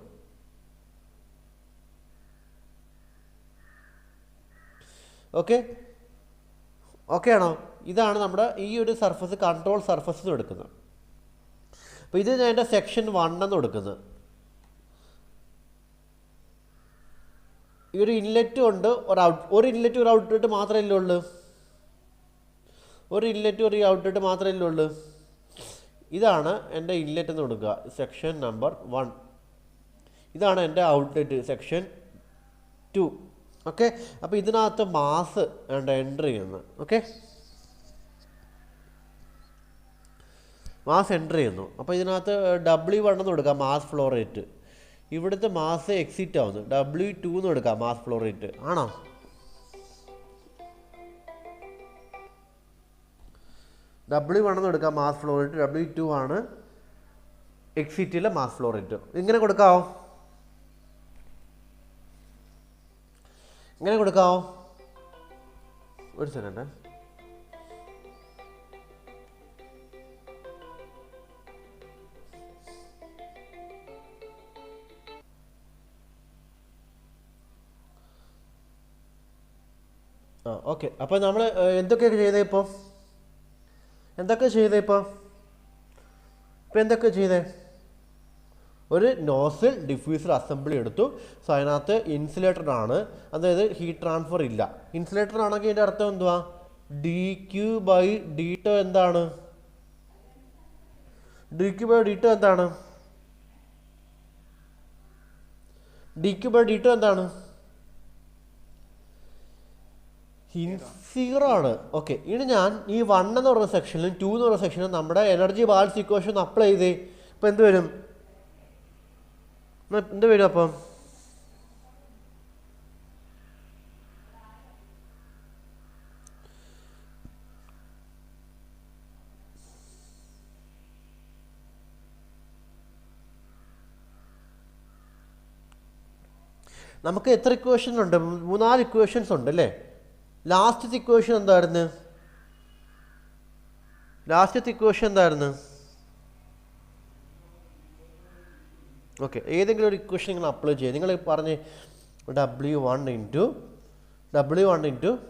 ഓക്കെ ആണോ? ഇതാണ് നമ്മുടെ ഈ ഒരു സർഫസ് കൺട്രോൾ സർഫസ് എന്ന് എടുക്കുന്നത്. അപ്പോൾ ഇത് ഞാൻ എൻ്റെ സെക്ഷൻ 1 എന്ന് കൊടുക്കുന്നത്. ഈ ഒരു ഇൻലെറ്റും ഉണ്ട്, ഒരു ഇൻലെറ്റ് ഒരു ഔട്ട്ലെറ്റ് മാത്രമല്ലേ ഉള്ളൂ. ഒരു ഇൻലെറ്റ് ഒരു ഔട്ട്ലെറ്റ് മാത്രമല്ലേ ഉള്ളൂ. ഇതാണ് എൻ്റെ ഇൻലെറ്റ് എന്ന് കൊടുക്കുക, സെക്ഷൻ നമ്പർ 1. ഇതാണ് എൻ്റെ ഔട്ട്ലെറ്റ്, സെക്ഷൻ 2. ഓക്കെ. അപ്പോൾ ഇതിനകത്ത് മാസ് എൻ്റർ ചെയ്യുന്നത്. മാസ് എൻ്റർ ചെയ്യുന്നു. അപ്പോൾ ഇതിനകത്ത് W1 എന്ന് കൊടുക്കുക, മാസ് ഫ്ലോ റേറ്റ്. ഇവിടുത്തെ മാസ് എക്സിറ്റ് ആവുന്നു, W2 എന്ന് എടുക്കാം, മാസ് ഫ്ലോ റേറ്റ്. ആണോ? W1 എന്ന് എടുക്കാം, മാസ് ഫ്ലോ റേറ്റ്. W2 ആണ് എക്സിറ്റിലെ മാസ് ഫ്ലോ റേറ്റ്. ഇങ്ങനെ കൊടുക്കാവോ? ഒരു സെക്കൻഡ്. ഓക്കെ. അപ്പോൾ നമ്മൾ എന്തൊക്കെ ചെയ്തേ? ഇപ്പോൾ ഒരു നോസിൽ ഡിഫ്യൂസർ അസംബ്ലി എടുത്തു. സോ അതിനകത്ത് ഇൻസുലേറ്റഡ് ആണ്, അതായത് ഹീറ്റ് ട്രാൻസ്ഫർ ഇല്ല. ഇൻസുലേറ്റഡ് ആണെങ്കിൽ ഇതിൻ്റെ അർത്ഥം എന്തുവാ? dQ/dt എന്താണ്? dQ/dt എന്താണ്? dQ/dt എന്താണ്? സീറോ ആണ്. ഓക്കെ. ഇനി ഞാൻ ഈ 1 എന്ന് പറയുന്ന സെക്ഷനിലും 2 എന്ന് പറയുന്ന സെക്ഷനിലും നമ്മുടെ എനർജി ബാലൻസ് ഇക്വേഷൻ അപ്ലൈ ചെയ്തേ. ഇപ്പം എന്ത് വരും? അപ്പം നമുക്ക് എത്ര ഇക്വേഷൻ ഉണ്ട്? 3-4 ഇക്വേഷൻസ് ഉണ്ട് അല്ലേ? ലാസ്റ്റത്തെ ഇക്വേഷൻ എന്തായിരുന്നു? ഓക്കെ. ഏതെങ്കിലും ഒരു ഇക്വേഷൻ നിങ്ങൾ അപ്ലൈ ചെയ്യുക. നിങ്ങൾ പറഞ്ഞ് W1 ഇൻറ്റു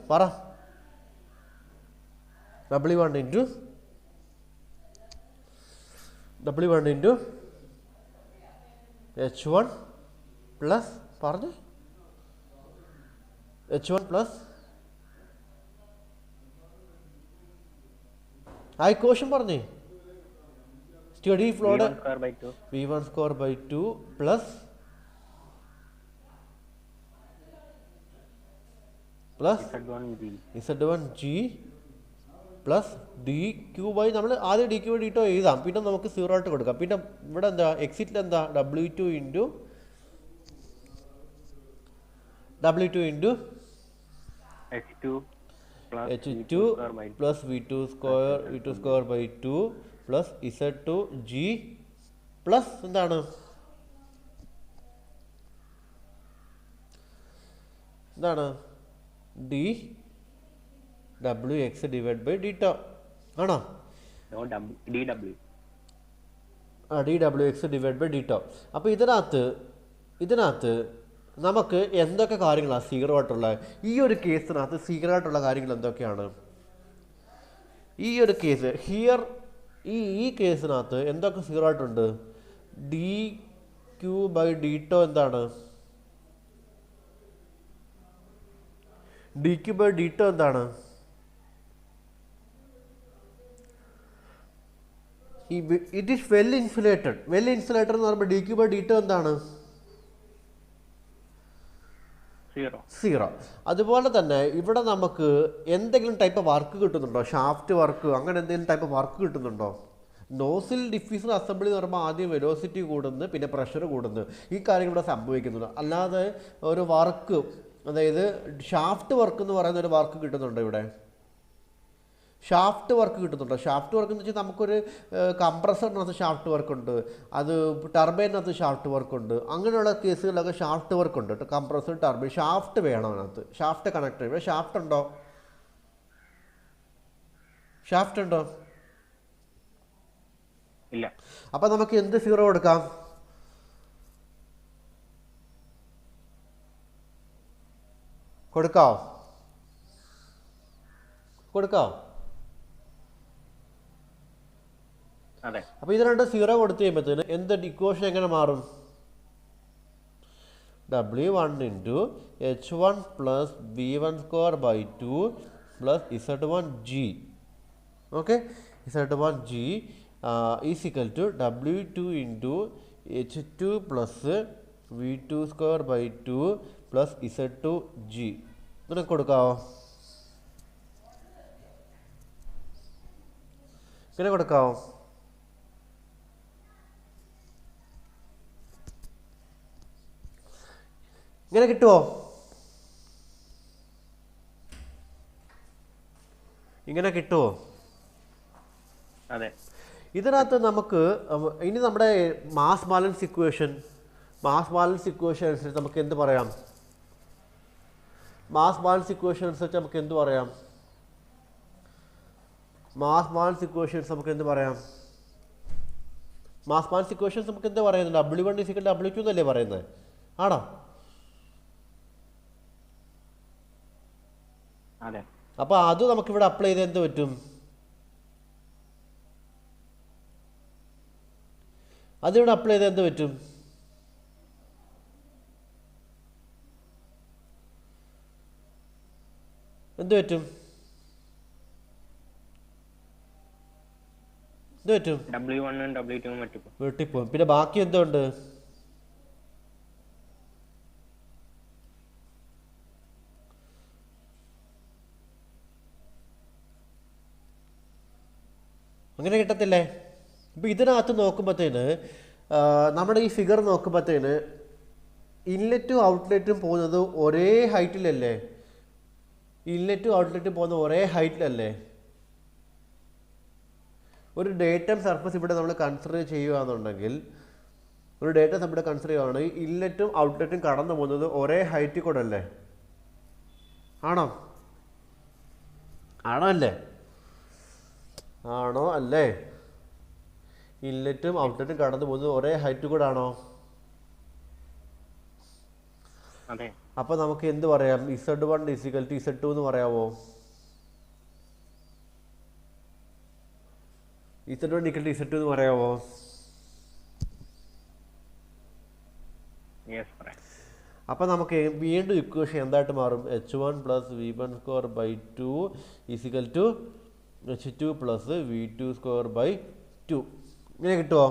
പറ, W1 ഇൻറ്റു H1 പ്ലസ് പറഞ്ഞ് H1 പ്ലസ് ആ ഇക്വേഷൻ പറഞ്ഞേ. സ്റ്റഡി ഫ്ലോയുടെ V1²/2 plus Z1G plus dQ/, നമ്മൾ ആദ്യം dQ/dt എഴുതാം, പിന്നെ നമുക്ക് 0 ആയിട്ട് കൊടുക്കാം. പിന്നെ ഇവിടെ എന്താ എക്സിറ്റിൽ എന്താ? W2 into H2 plus V2 square by 2 plus Z2G plus എന്താണ് D W X divide by D tau ആണോ D W X divide by D tau. അപ്പോൾ ഇതിനകത്ത് നമുക്ക് എന്തൊക്കെ കാര്യങ്ങളാണ് സീറോ ആയിട്ടുള്ള ഈ ഒരു കേസിനകത്ത് സീറോ ആയിട്ടുള്ള കാര്യങ്ങൾ എന്തൊക്കെയാണ്? ഈ ഒരു കേസ് ഹിയർ ഈ കേസിനകത്ത് എന്തൊക്കെ സീറോ ആയിട്ടുണ്ട്? D Q by D tau എന്താണ്? D Q by D tau എന്താണ്? ഇറ്റ് ഈസ് വെൽ ഇൻസുലേറ്റഡ് എന്ന് പറയുമ്പോൾ D Q by D tau എന്താണ്? സീറോ. അതുപോലെ തന്നെ ഇവിടെ നമുക്ക് എന്തെങ്കിലും ടൈപ്പ് വർക്ക് കിട്ടുന്നുണ്ടോ? ഷാഫ്റ്റ് വർക്ക് അങ്ങനെ എന്തെങ്കിലും ടൈപ്പ് വർക്ക് കിട്ടുന്നുണ്ടോ? നോസിൽ ഡിഫ്യൂസർ അസംബ്ലി എന്ന് പറയുമ്പോൾ ആദ്യം വെലോസിറ്റി കൂടുന്നു, പിന്നെ പ്രഷർ കൂടുന്നു, ഈ കാര്യങ്ങൾ ഇവിടെ സംഭവിക്കുന്നുണ്ട്. അല്ലാതെ ഒരു വർക്ക്, അതായത് ഷാഫ്റ്റ് വർക്ക് എന്ന് പറയുന്ന ഒരു വർക്ക് കിട്ടുന്നുണ്ടോ ഇവിടെ? ഷാഫ്റ്റ് വർക്ക് കിട്ടുന്നുണ്ടോ? ഷാഫ്റ്റ് വർക്ക് എന്ന് വെച്ചാൽ നമുക്കൊരു കംപ്രസറിനകത്ത് ഷാഫ്റ്റ് വർക്ക് ഉണ്ട്, അത് ടർബൈനകത്ത് ഷാഫ്റ്റ് വർക്ക് ഉണ്ട്, അങ്ങനെയുള്ള കേസുകളിലൊക്കെ ഷാഫ്റ്റ് വർക്ക് ഉണ്ട്. കംപ്രസർ, ടർബൈൻ, ഷാഫ്റ്റ് വേണം അതിനകത്ത്, ഷാഫ്റ്റ് കണക്ട് ചെയ്യും. ഇവിടെ ഷാഫ്റ്റ് ഉണ്ടോ? ഇല്ല. അപ്പം നമുക്ക് എന്ത് സീറോ കൊടുക്കാം? കൊടുക്കാം. അപ്പോൾ ഇത് രണ്ട് സീറോ കൊടുത്തു കഴിയുമ്പോഴത്തേന് എന്ത് ഇക്വേഷൻ എങ്ങനെ മാറും? W1 into H1 plus V1 square by 2 plus Z1G. Okay, Z1G is equal to W2 into H2 plus V2 square by 2 plus Z2G. നിനക്ക് കൊടുക്കാവോ? ഇങ്ങനെ കൊടുക്കാവോ? ഇങ്ങനെ കിട്ടുമോ? ഇങ്ങനെ കിട്ടുമോ? അതെ. ഇതിനകത്ത് നമുക്ക് ഇനി നമ്മുടെ മാസ് ബാലൻസ് ഇക്വേഷൻ അനുസരിച്ച് നമുക്ക് എന്ത് പറയാം? മാസ് ബാലൻസ് ഇക്വേഷൻ അനുസരിച്ച് നമുക്ക് എന്ത് പറയാം? മാസ് ബാലൻസ് ഇക്വേഷൻസ് നമുക്ക് എന്ത് പറയുന്നത്? W1 = W2 എന്നല്ലേ പറയുന്നത്? ആണോ? അപ്പോൾ അത് നമുക്കിവിടെ അപ്ലൈ ചെയ്ത് എന്ത് പറ്റും? അതിവിടെ അപ്ലൈ ചെയ്ത് എന്ത് പറ്റും? W1 ഉം W2 ഉം വെട്ടിപ്പോകും. പിന്നെ ബാക്കി എന്തുണ്ട്? അങ്ങനെ കിട്ടത്തില്ലേ? ഇപ്പം ഇതിനകത്ത് നോക്കുമ്പോഴത്തേന് നമ്മുടെ ഈ ഫിഗർ നോക്കുമ്പോഴത്തേന് ഇൻലെറ്റും ഔട്ട്ലെറ്റും പോകുന്നത് ഒരേ ഹൈറ്റിലല്ലേ? ഒരു ഡേറ്റം സർഫസ് ഇവിടെ നമ്മൾ കൺസിഡർ ചെയ്യുകയാണെന്നുണ്ടെങ്കിൽ ഇൻലെറ്റും ഔട്ട്ലെറ്റും കടന്നു പോകുന്നത് ഒരേ ഹൈറ്റിൽ കൂടെ അല്ലേ? ആണോ അല്ലേ? ഇൻലെറ്റും ഔട്ട്ലെറ്റും കടന്നു പോകുന്നത് ഒരേ ഹൈറ്റ് കൂടെ ആണോ? അപ്പോൾ നമുക്ക് എന്ത് പറയാം? Z1 = Z2 എന്ന് പറയാമോ? Z1 = Z2 എന്ന് പറയാമോ? അപ്പോൾ നമുക്ക് വീണ്ടും ഇക്വേഷൻ എന്തായിട്ട് മാറും? H1 plus V1 square by 2 = H2 plus V2 square by 2. ഇങ്ങനെ കിട്ടുമോ?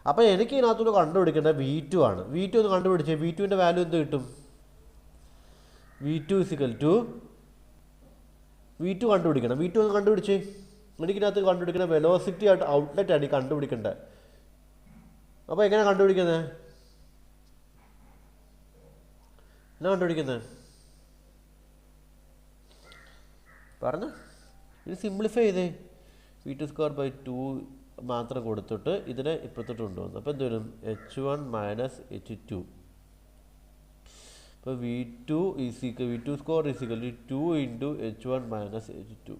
അപ്പോൾ എനിക്ക് ഇതിനകത്തുനിന്ന് കണ്ടുപിടിക്കേണ്ടത് V2 ആണ്. V2 ഒന്ന് കണ്ടുപിടിച്ചേ. V2ൻ്റെ വാല്യൂ എന്ത് കിട്ടും? V2 കണ്ടുപിടിക്കണം. V2 ഒന്ന് കണ്ടുപിടിച്ചേ. എനിക്കിനകത്ത് കണ്ടുപിടിക്കുന്ന വെലോസിറ്റി ആയിട്ട് ഔട്ട്ലെറ്റ് ആണ് ഈ കണ്ടുപിടിക്കേണ്ടത്. അപ്പോൾ എങ്ങനെ കണ്ടുപിടിക്കുന്നത്? എന്നാ കണ്ടുപിടിക്കുന്നത് പറഞ്ഞു? ഇത് സിംപ്ലിഫൈ ചെയ്തേ. v2² മാത്രം കൊടുത്തിട്ട് ഇതിനെ ഇപ്പുറത്തോട്ട് കൊണ്ടുവന്നു. അപ്പോൾ എന്ത് വരും? h1 minus h2. അപ്പോൾ v2² = 2 into h1 minus h2.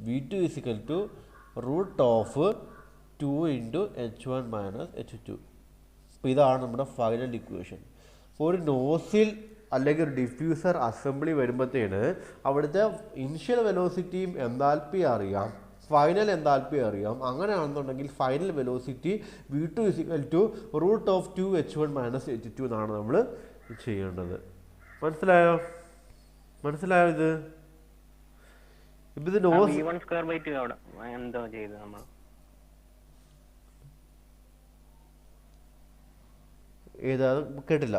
v2 = √2 into h1 minus h2. അപ്പോൾ ഇതാണ് നമ്മുടെ ഫൈനൽ ഇക്വേഷൻ. അപ്പോൾ ഒരു നോസിൽ അല്ലെങ്കിൽ ഒരു ഡിഫ്യൂസർ അസംബ്ലി വരുമ്പോഴത്തേന് അവിടുത്തെ ഇനിഷ്യൽ വെലോസിറ്റിയും എൻതാൽപ്പി അറിയാം, ഫൈനൽ എൻതാൽപ്പി അറിയാം. അങ്ങനെയാണെന്നുണ്ടെങ്കിൽ final velocity v2 = √2 h1 minus h2 എന്നാണ് നമ്മൾ ചെയ്യേണ്ടത്. മനസ്സിലായോ? ഇത് ഇത് നോസ് v1²/2 അവിടെ എന്തോ ചെയ്തു നമ്മൾ. ഏതാ കേട്ടില്ല?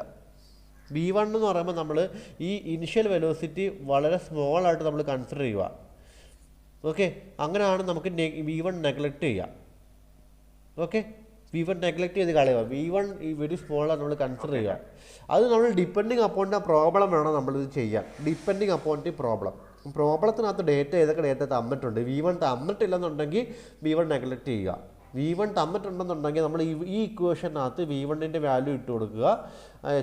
v1 എന്ന് പറയുമ്പോൾ നമ്മൾ ഈ ഇനിഷ്യൽ വെലോസിറ്റി വളരെ സ്മോൾ ആയിട്ട് നമ്മൾ കൺസിഡർ ചെയ്യുക. ഓക്കെ, അങ്ങനെയാണ് നമുക്ക് v1 നെഗ്ലക്റ്റ് ചെയ്യുക. ഓക്കെ, v1 നെഗ്ലക്റ്റ് ചെയ്ത് കളയുക. v1 ഈ വെരി സ്മോളാണ് നമ്മൾ കൺസിഡർ ചെയ്യുക. അത് നമ്മൾ ഡിപ്പെൻഡിങ് അപ്പോൺ ദ പ്രോബ്ലം വേണം നമ്മളിത് ചെയ്യാൻ. ഡിപ്പെൻഡിങ് അപ്പോൺ ദി പ്രോബ്ലത്തിനകത്ത് ഏതൊക്കെ ഡേറ്റ തന്നിട്ടുണ്ട്. v1 തന്നിട്ടില്ലെന്നുണ്ടെങ്കിൽ v1 നെഗ്ലക്റ്റ് ചെയ്യുക. v1 തന്നിട്ടുണ്ടെന്നുണ്ടെങ്കിൽ നമ്മൾ ഈ ഇക്വേഷനകത്ത് v1ൻ്റെ വാല്യൂ ഇട്ട് കൊടുക്കുക,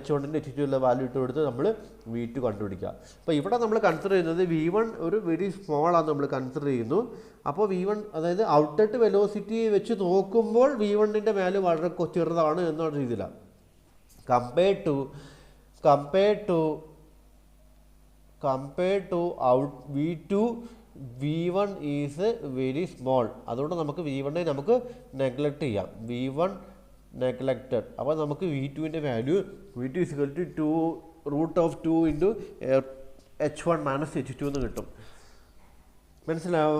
h1ൻ്റെ h2ൻ്റെ വാല്യൂ ഇട്ട് കൊടുത്ത് നമ്മൾ v2 കണ്ടുപിടിക്കുക. അപ്പോൾ ഇവിടെ നമ്മൾ കൺസിഡർ ചെയ്യുന്നത് v1 ഒരു വെരി സ്മോളാണ് നമ്മൾ കൺസിഡർ ചെയ്യുന്നു. അപ്പോൾ v1 അതായത് ഔട്ട്ലെറ്റ് വെലോസിറ്റി വെച്ച് നോക്കുമ്പോൾ v1ൻ്റെ വാല്യൂ വളരെ ചെറുതാണ് എന്നുള്ള രീതിയിലാണ്. Compared to v2 v1 is very small. അതുകൊണ്ട് നമുക്ക് v1നെ നമുക്ക് നെഗ്ലക്റ്റ് ചെയ്യാം. v1 neglected. അപ്പോൾ നമുക്ക് v2ൻ്റെ value v2 = √2 into h1 minus h2 എന്ന് കിട്ടും. മനസ്സിലായോ?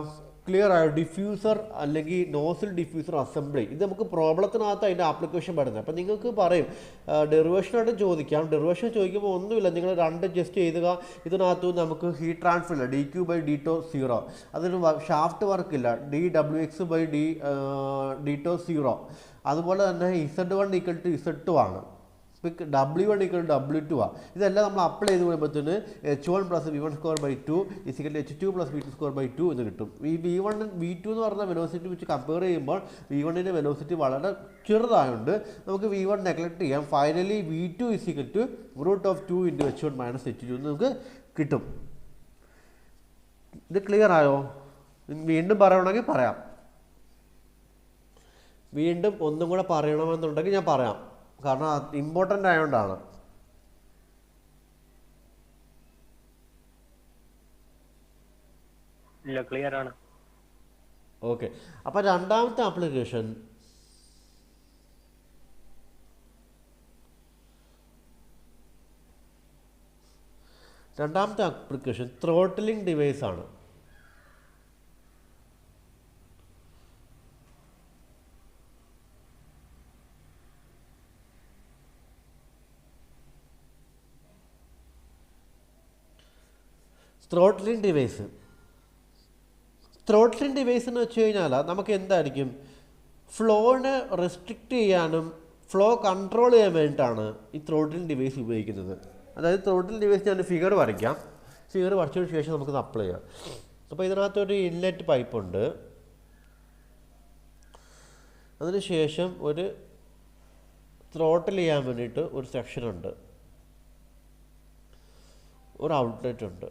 ക്ലിയർ ആയോ? ഡിഫ്യൂസർ അല്ലെങ്കിൽ നോസിൽ ഡിഫ്യൂസർ അസംബ്ലി ഇത് നമുക്ക് പ്രോബ്ലത്തിനകത്ത് അതിൻ്റെ ആപ്ലിക്കേഷൻ വരുന്നത്. അപ്പം നിങ്ങൾക്ക് പറയും ഡെറിവേഷനായിട്ട് ചോദിക്കാം. ഡെറിവേഷൻ ചോദിക്കുമ്പോൾ ഒന്നുമില്ല, നിങ്ങൾ 2 ജസ്റ്റ് എഴുതുക. ഇതിനകത്ത് നമുക്ക് ഹീറ്റ് ട്രാൻസ്ഫർ ഇല്ല, dq/dτ 0. അതിന് ഷാഫ്റ്റ് വർക്ക് ഇല്ല, dwx/dτ 0. അതുപോലെ തന്നെ z1 = z2 ആണ്. w1 = w2 ആണ്. ഇതെല്ലാം നമ്മൾ അപ്ലൈ ചെയ്ത് കഴിയുമ്പോഴത്തേന് h1 + v1²/2 = h2 + v2²/2 എന്ന് കിട്ടും. ഈ v2 എന്ന് പറഞ്ഞ വെലോസിറ്റി വെച്ച് കമ്പയർ ചെയ്യുമ്പോൾ v1ൻ്റെ വെലോസിറ്റി വളരെ ചെറുതായതുകൊണ്ട് നമുക്ക് v1 നെഗ്ലക്റ്റ് ചെയ്യാം. Finally v2 = √2 into h1 minus h2 എന്ന് നമുക്ക് കിട്ടും. ഇത് ക്ലിയർ ആയോ? വീണ്ടും പറയണമെങ്കിൽ പറയാം. വീണ്ടും ഒന്നും കൂടെ പറയണമെന്നുണ്ടെങ്കിൽ ഞാൻ പറയാം, കാരണം ഇമ്പോർട്ടൻ്റ് ആയതുകൊണ്ടാണ്. ക്ലിയർ ആണ്. ഓക്കെ, അപ്പോൾ രണ്ടാമത്തെ ആപ്ലിക്കേഷൻ ത്രോട്ടിലിംഗ് ഡിവൈസ് ആണ്. ത്രോട്ട്ലിംഗ് ഡിവൈസ് എന്ന് വെച്ച് കഴിഞ്ഞാൽ നമുക്ക് എന്തായിരിക്കും, ഫ്ലോനെ റെസ്ട്രിക്റ്റ് ചെയ്യാനും ഫ്ലോ കൺട്രോൾ ചെയ്യാൻ വേണ്ടിയിട്ടാണ് ഈ ത്രോട്ട്ലിംഗ് ഡിവൈസ് ഉപയോഗിക്കുന്നത്. അതായത് ത്രോട്ട്ലിംഗ് ഡിവൈസ് ഞാൻ ഫിഗർ വരയ്ക്കാം. ഫിഗർ വരച്ചതിന് ശേഷം നമുക്കത് അപ്ലൈ ചെയ്യാം. അപ്പോൾ ഇതിനകത്തൊരു ഇൻലെറ്റ് പൈപ്പ് ഉണ്ട്, അതിനുശേഷം ഒരു ത്രോട്ടിൽ ചെയ്യാൻ വേണ്ടിയിട്ട് ഒരു സെക്ഷൻ ഉണ്ട്, ഒരു ഔട്ട്ലെറ്റ് ഉണ്ട്.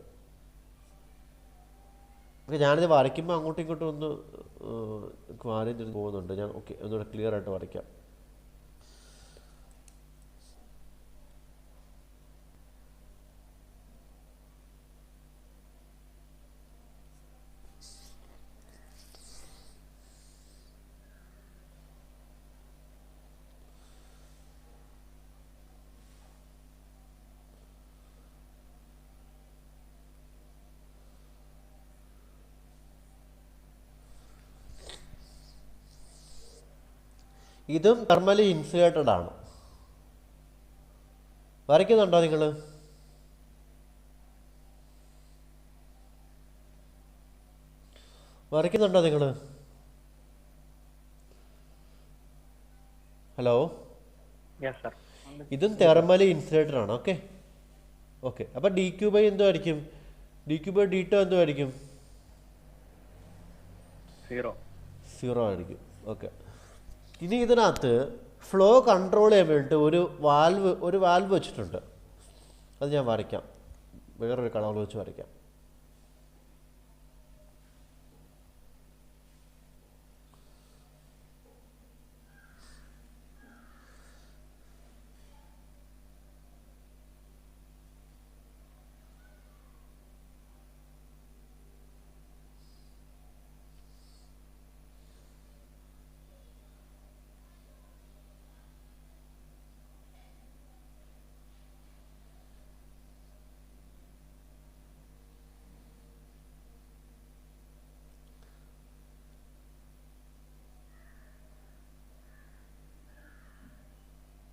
ഞാനിത് വരയ്ക്കുമ്പോൾ അങ്ങോട്ടും ഇങ്ങോട്ടും ഒന്ന് മാറി പോകുന്നുണ്ട്. ഞാൻ ഓക്കെ ഒന്നുകൂടെ ക്ലിയർ ആയിട്ട് വരയ്ക്കാം. ഇതും തെർമലി ഇൻസുലേറ്റഡ് ആണ്. വരയ്ക്കുന്നുണ്ടോ നിങ്ങൾ? ഹലോ, ഇതും തെർമലി ഇൻസുലേറ്റഡ് ആണ്. ഓക്കെ, ഓക്കെ, അപ്പോൾ ഡി ക്യൂ ബൈ എന്തുമായിരിക്കും? D Q by D tau എന്തുമായിരിക്കും? 0 ആയിരിക്കും. ഓക്കെ, ഇനി ഇതിനകത്ത് ഫ്ലോ കൺട്രോൾ ചെയ്യാൻ വേണ്ടിയിട്ട് ഒരു വാൽവ് വെച്ചിട്ടുണ്ട്. അത് ഞാൻ വരയ്ക്കാം, വേറൊരു കളർ വെച്ച് വരയ്ക്കാം.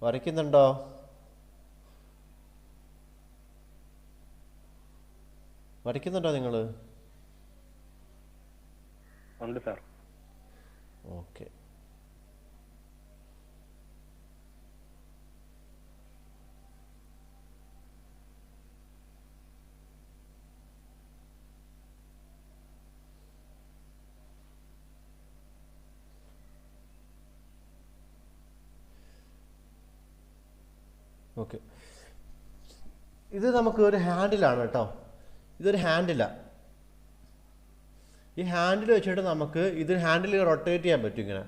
വരയ്ക്കുന്നുണ്ടോ? വരയ്ക്കുന്നുണ്ടോ നിങ്ങൾ? ഉണ്ട് സാർ. Okay, okay. ഇത് നമുക്ക് ഒരു ഹാൻഡിലാണ് കേട്ടോ. ഇതൊരു ഹാൻഡിലാണ്. ഈ ഹാൻഡിൽ വെച്ചിട്ട് നമുക്ക് ഹാൻഡിൽ റൊട്ടേറ്റ് ചെയ്യാൻ പറ്റും. ഇങ്ങനെ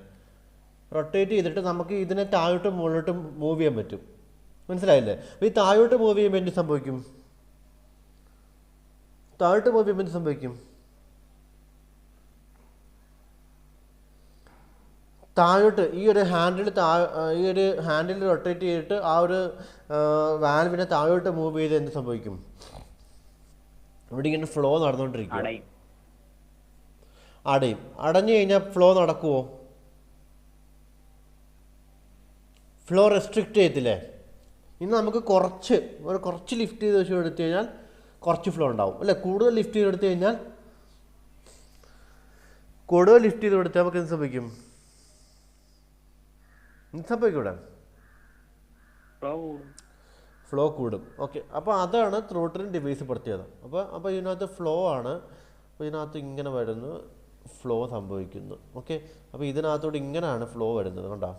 റൊട്ടേറ്റ് ചെയ്തിട്ട് നമുക്ക് ഇതിനെ താഴോട്ടും മുകളിലോട്ടും മൂവ് ചെയ്യാൻ പറ്റും. മനസ്സിലായില്ലേ? അപ്പോൾ ഈ താഴോട്ട് മൂവ് ചെയ്യുമ്പോൾ എന്ത് സംഭവിക്കും? താഴോട്ട് മൂവ് ചെയ്യുമ്പോൾ എന്ത് സംഭവിക്കും? താഴോട്ട് ഈ ഒരു ഹാൻഡിൽ റൊട്ടേറ്റ് ചെയ്തിട്ട് ആ ഒരു വാൽവിനെ താഴോട്ട് മൂവ് ചെയ്ത് എന്ത് സംഭവിക്കും? ഇവിടെ ഇങ്ങനെ ഫ്ലോ നടന്നുകൊണ്ടിരിക്കും. അടഞ്ഞു കഴിഞ്ഞാൽ ഫ്ലോ നടക്കുമോ? ഫ്ലോ റെസ്ട്രിക്റ്റ് ചെയ്യത്തില്ലേ? ഇന്ന് നമുക്ക് കുറച്ച് ലിഫ്റ്റ് ചെയ്ത് വെച്ച് എടുത്തു കഴിഞ്ഞാൽ കുറച്ച് ഫ്ലോ ഉണ്ടാവും അല്ലേ? കൂടുതൽ ലിഫ്റ്റ് ചെയ്ത് എടുത്തു കഴിഞ്ഞാൽ നമുക്ക് എന്ത് സംഭവിക്കും? ഇവിടെ ഫ്ലോ കൂടും. ഓക്കെ, അപ്പോൾ അതാണ് ത്രോട്ടിലിൻ്റെ ഡിവൈസ് പ്രത്യേകത. അപ്പോൾ ഇതിനകത്ത് ഫ്ലോ ആണ്. അപ്പോൾ ഇതിനകത്ത് ഇങ്ങനെ വരുന്നു, ഫ്ലോ സംഭവിക്കുന്നു. ഓക്കെ, അപ്പോൾ ഇതിനകത്തോട്ട് ഇങ്ങനെയാണ് ഫ്ലോ വരുന്നത്. കണ്ടോ?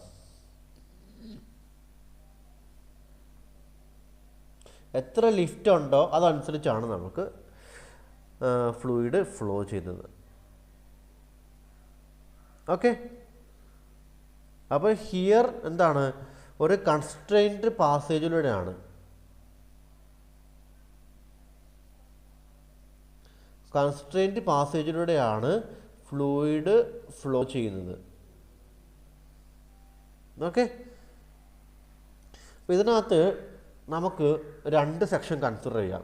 എത്ര ലിഫ്റ്റ് ഉണ്ടോ അതനുസരിച്ചാണ് നമുക്ക് ഫ്ലൂയിഡ് ഫ്ലോ ചെയ്യുന്നത്. ഓക്കെ, അപ്പോൾ ഹിയർ എന്താണ്? ഒരു കൺസ്ട്രെയിൻഡ് പാസേജിലൂടെയാണ് ഫ്ലൂയിഡ് ഫ്ലോ ചെയ്യുന്നത്. ഓക്കെ, അപ്പോൾ ഇതിനകത്ത് നമുക്ക് 2 സെക്ഷൻ കൺസിഡർ ചെയ്യാം.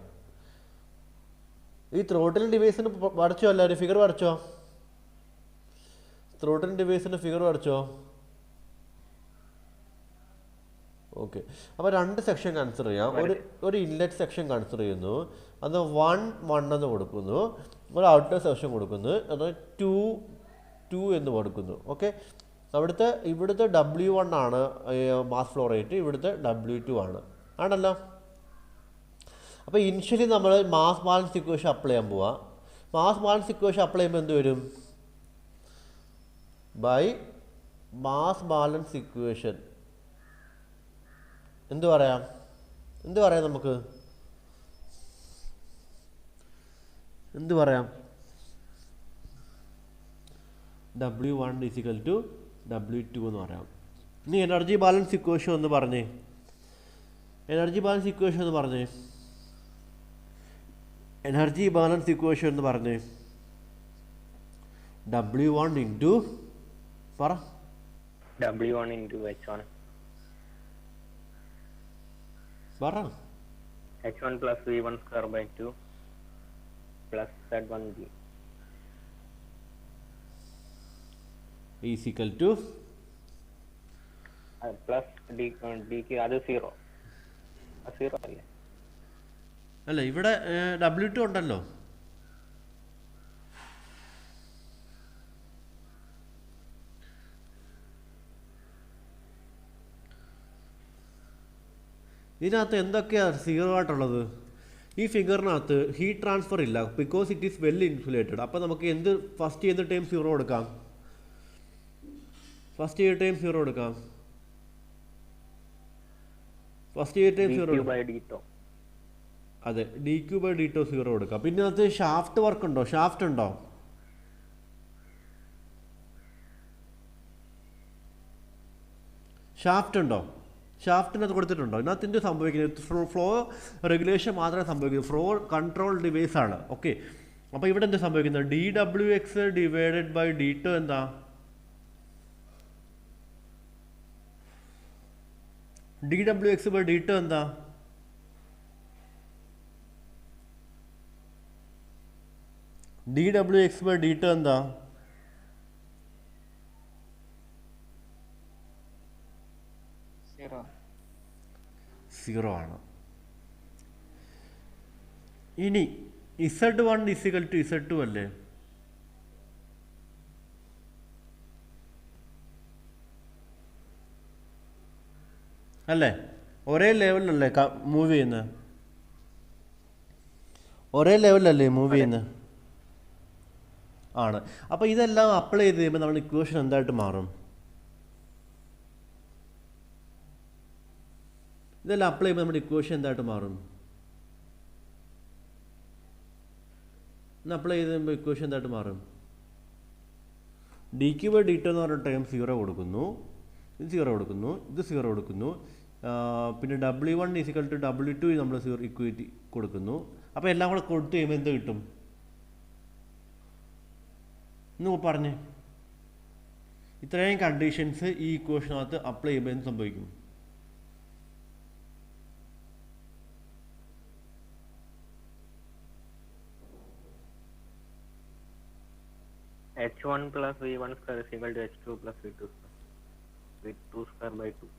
ഈ ത്രോട്ടിൽ ഡിവൈസിന് വരച്ചോ? എല്ലാവരും ഫിഗർ വരച്ചോ? ത്രോട്ടിൽ ഡിവൈസിൻ്റെ ഫിഗർ വരച്ചോ? ഓക്കെ, അപ്പോൾ 2 സെക്ഷൻ കൺസിഡർ ചെയ്യാം. ഒരു ഇൻലെറ്റ് സെക്ഷൻ കൺസിഡർ ചെയ്യുന്നു. അത് 1 എന്ന് കൊടുക്കുന്നു. ഒരു ഔട്ട്ലെറ്റ് സെക്ഷൻ കൊടുക്കുന്നു. അത് 2 എന്ന് കൊടുക്കുന്നു. ഓക്കെ, ഇവിടുത്തെ W1 ആണ് മാസ് ഫ്ലോ റേറ്റ്, ഇവിടുത്തെ W2 ആണല്ലോ. അപ്പോൾ ഇനിഷ്യലി നമ്മൾ മാസ് ബാലൻസ് ഇക്വേഷൻ അപ്ലൈ ചെയ്യാൻ പോവാം. മാസ് ബാലൻസ് ഇക്വേഷൻ അപ്ലൈ ചെയ്യുമ്പോൾ എന്ത് വരും? ബൈ മാസ് ബാലൻസ് ഇക്വേഷൻ എന്ത് പറയാം നമുക്ക്? എന്ത് പറയാം? W1 = W2 എന്ന് പറയാം. ഇനി എനർജി ബാലൻസ് ഇക്വേഷൻ എന്ന് പറഞ്ഞേ. എനർജി ബാലൻസ് ഇക്വേഷൻ എന്ന് പറഞ്ഞേ W1 ഇൻറ്റു പറ. W1 ഇൻറ്റു H1 പറ. H1 plus V1² / 2 plus Z1G = plus DQ അത് 0 അല്ലേ? അല്ല, ഇവിടെ W2 ഉണ്ടല്ലോ. ഇതിനകത്ത് എന്തൊക്കെയാണ് 0 ആയിട്ടുള്ളത്? ഈ ഫിഗറിനകത്ത് ഹീറ്റ് ട്രാൻസ്ഫർ ഇല്ല because it is well insulated. അപ്പോൾ നമുക്ക് എന്ത് ഫസ്റ്റ് ചെയ്ത ടൈം 0 കൊടുക്കാം, ഫസ്റ്റ് ചെയ്ത ടൈം 0 കൊടുക്കാം, ഫസ്റ്റ് ചെയ്ത ടൈം 0. അതെ, dq/dt 0 കൊടുക്കാം. പിന്നെ അത് ഷാഫ്റ്റ് വർക്ക് ഉണ്ടോ, ഷാഫ്റ്റ് ഉണ്ടോ? ഷാഫ്റ്റ് ഉണ്ടോ? ഷാഫ്റ്റിനകത്ത് കൊടുത്തിട്ടുണ്ടോ? ഇതിനകത്ത് എന്ത് സംഭവിക്കുന്നത്? ഫ്ലോ റെഗുലേഷൻ മാത്രമേ സംഭവിക്കുന്നത്, ഫ്ലോ കൺട്രോൾ ഡിവൈസ് ആണ്. ഓക്കെ, അപ്പോൾ ഇവിടെ എന്ത് സംഭവിക്കുന്നത്? dWx/dt എന്താ? dWx/dt എന്താ? dWx/dt എന്താ? സീറോ ആണ്. ഇനി Z1 = Z2 അല്ലേ? അല്ലേ? ഒരേ ലെവലിലല്ലേ മൂവ് ചെയ്യുന്നത്? ഒരേ ലെവലിലല്ലേ മൂവ് ചെയ്യുന്നത്? ആണ്. അപ്പോൾ ഇതെല്ലാം അപ്ലൈ ചെയ്ത് കഴിയുമ്പോൾ നമ്മുടെ ഇക്വേഷൻ എന്തായിട്ട് മാറും? ഇതെല്ലാം അപ്ലൈ ചെയ്യുമ്പോൾ നമ്മുടെ ഇക്വേഷൻ എന്തായിട്ട് മാറും? ഇന്ന് അപ്ലൈ ചെയ്ത് കഴിയുമ്പോൾ ഇക്വേഷൻ എന്തായിട്ട് മാറും? dq/dt എന്ന് പറഞ്ഞ ടൈം 0 കൊടുക്കുന്നു, ഇത് 0 കൊടുക്കുന്നു, ഇത് 0 കൊടുക്കുന്നു. പിന്നെ W1 = W2 നമ്മൾ 0 ഇക്വേറ്റ് കൊടുക്കുന്നു. അപ്പോൾ എല്ലാം കൂടെ കൊടുത്തു കഴിയുമ്പോൾ എന്ത് കിട്ടും എന്ന് പറഞ്ഞേ. ഇത്രയും കണ്ടീഷൻസ് ഈ ഇക്വേഷനകത്ത് അപ്ലൈ ചെയ്യുമ്പോൾ എന്ത് സംഭവിക്കും? H1 plus V1 square is equal to H2 plus V2 square. V2 square by 2.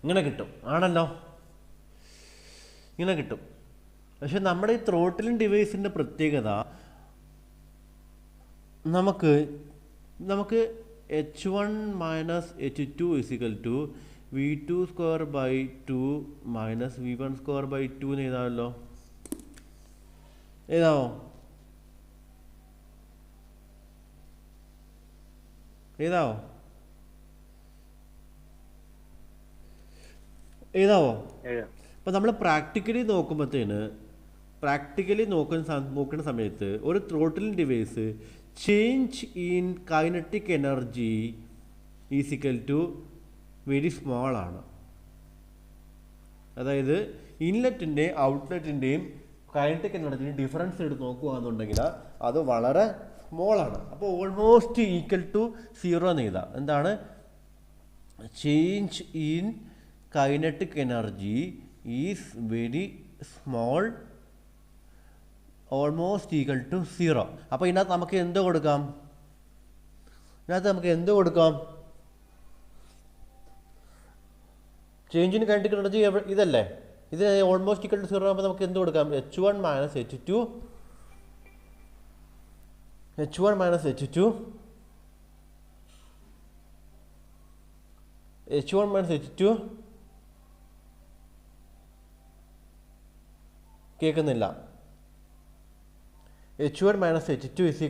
ഇങ്ങനെ കിട്ടും ആണല്ലോ, ഇങ്ങനെ കിട്ടും. പക്ഷെ നമ്മുടെ ഈ ത്രോട്ടിലിംഗ് ഡിവൈസിൻ്റെ പ്രത്യേകത നമുക്ക് H1 - H2 = V2 square by 2 minus V1 square by 2 എന്ന് എഴുതാമല്ലോ. എഴുതാമോ? എഴുതാമോ? എഴുതാമോ? അപ്പോൾ നമ്മൾ പ്രാക്ടിക്കലി നോക്കുന്ന സമയത്ത് ഒരു throttling device change in kinetic energy = very small ആണ്. അതായത് ഇൻലെറ്റിൻ്റെയും ഔട്ട്ലെറ്റിൻ്റെയും കൈനറ്റിക് എനർജി ഡിഫറൻസ് എടുത്ത് നോക്കുകയാണെന്നുണ്ടെങ്കിൽ അത് വളരെ സ്മോളാണ്. അപ്പോൾ ഓൾമോസ്റ്റ് ഈക്വൽ ടു 0 എന്ന് എഴുതാം. എന്താണ്? Change in kinetic energy is very small, almost equal to 0. അപ്പോൾ ഇതിനകത്ത് നമുക്ക് എന്ത് കൊടുക്കാം? ചേഞ്ച് ഇൻ കൈനറ്റിക് എനർജി ഇതല്ലേ, ഇത് ഓൾമോസ്റ്റ് ഈക്വൽ ടു 0 ആകുമ്പോൾ നമുക്ക് എന്ത് കൊടുക്കാം? H1 - H2 കേൾക്കുന്നില്ല. H1 - H2 =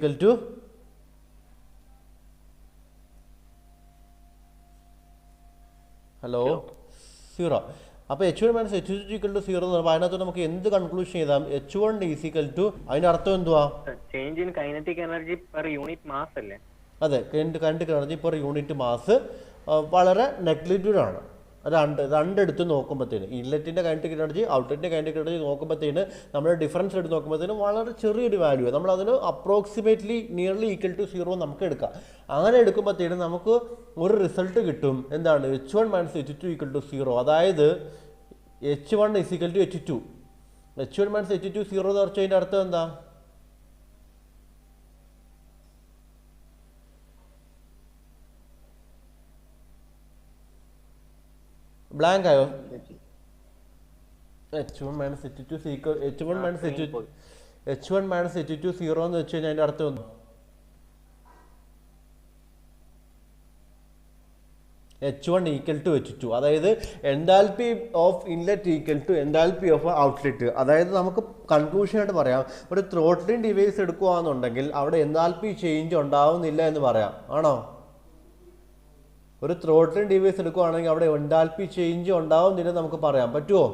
hello 0. അപ്പോൾ H1 - H2 = 0 എന്ന് പറയുമ്പോൾ അതിനകത്ത് നമുക്ക് എന്ത് കൺക്ലൂഷൻ ചെയ്താൽ H1 = അതിൻ്റെ അർത്ഥം എന്തുവാ? Change in kinetic energy per unit mass അല്ലേ? അതെ, kinetic energy per unit mass വളരെ നെഗ്ലിജിബിൾ ആണ്. രണ്ടെടുത്ത് നോക്കുമ്പോഴത്തേന് ഇൻലെറ്റിൻ്റെ കൈനറ്റിക് എനർജി ഔട്ട്ലെറ്റിൻ്റെ കൈനറ്റിക് എനർജി നോക്കുമ്പോഴത്തേന് നമ്മൾ ഡിഫറൻസ് എടുത്ത് നോക്കുമ്പോഴത്തേന് വളരെ ചെറിയൊരു വാല്യൂ, നമ്മളതിന് അപ്രോക്സിമേറ്റ്ലി നിയർലി ഈക്വൽ ടു 0 നമുക്ക് എടുക്കാം. അങ്ങനെ എടുക്കുമ്പോഴത്തേന് നമുക്ക് ഒരു റിസൾട്ട് കിട്ടും. എന്താണ്? H1 - H2 = 0. അതായത് H1 = H2. H1 - H2 0 എന്ന് പറഞ്ഞതിൻ്റെ അർത്ഥം എന്താ? ബ്ലാങ്ക് ആയോ? H1 - H2 0 എന്ന് വെച്ച് കഴിഞ്ഞാൽ അതിൻ്റെ അർത്ഥം ഒന്ന് H1 ഈക്വൽ ടു H2, അതായത് enthalpy of inlet equal to enthalpy of outlet. അതായത് നമുക്ക് കൺക്ലൂഷനായിട്ട് പറയാം, ഒരു ത്രോട്ട്ലിംഗ് ഡിവൈസ് എടുക്കുകയാണെന്നുണ്ടെങ്കിൽ അവിടെ എൻതാൽപ്പി ചേഞ്ച് ഉണ്ടാവുന്നില്ല എന്ന് പറയാം. ആണോ? ഒരു ത്രോട്ട്ലിംഗ് ഡിവൈസ് എടുക്കുകയാണെങ്കിൽ അവിടെ എൻതാൽപ്പി ചേഞ്ച് ഉണ്ടാവുന്നില്ലെന്ന് നമുക്ക് പറയാൻ പറ്റുമോ?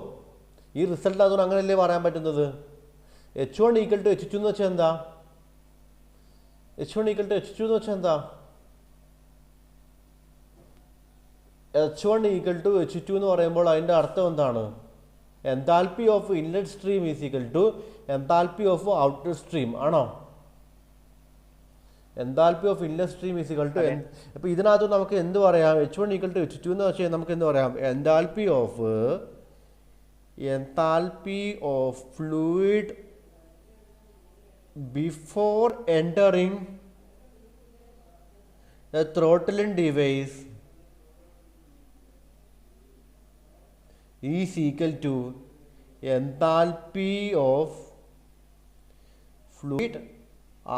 ഈ റിസൾട്ട് അതുകൊണ്ട് അങ്ങനെയല്ലേ പറയാൻ പറ്റുന്നത്. H1 ഈക്വൽ ടു H2 എന്ന് വെച്ചാൽ എന്താ? H1 ഈക്വൽ ടു H2 എന്ന് വെച്ചാൽ എന്താ? H1 ഈക്വൽ ടു H2 എന്ന് പറയുമ്പോൾ അതിൻ്റെ അർത്ഥം എന്താണ്? Enthalpy of inlet stream is equal to enthalpy of outer stream. ആണോ? Enthalpy of inlet stream is equal to. അപ്പോൾ ഇതിനകത്ത് നമുക്ക് എന്ത് പറയാം? H1 ഈക്വൽ ടു H2 എന്ന് വെച്ചാൽ നമുക്ക് എന്ത് പറയാം? Enthalpy of fluid before entering A throttling device is equal to enthalpy of fluid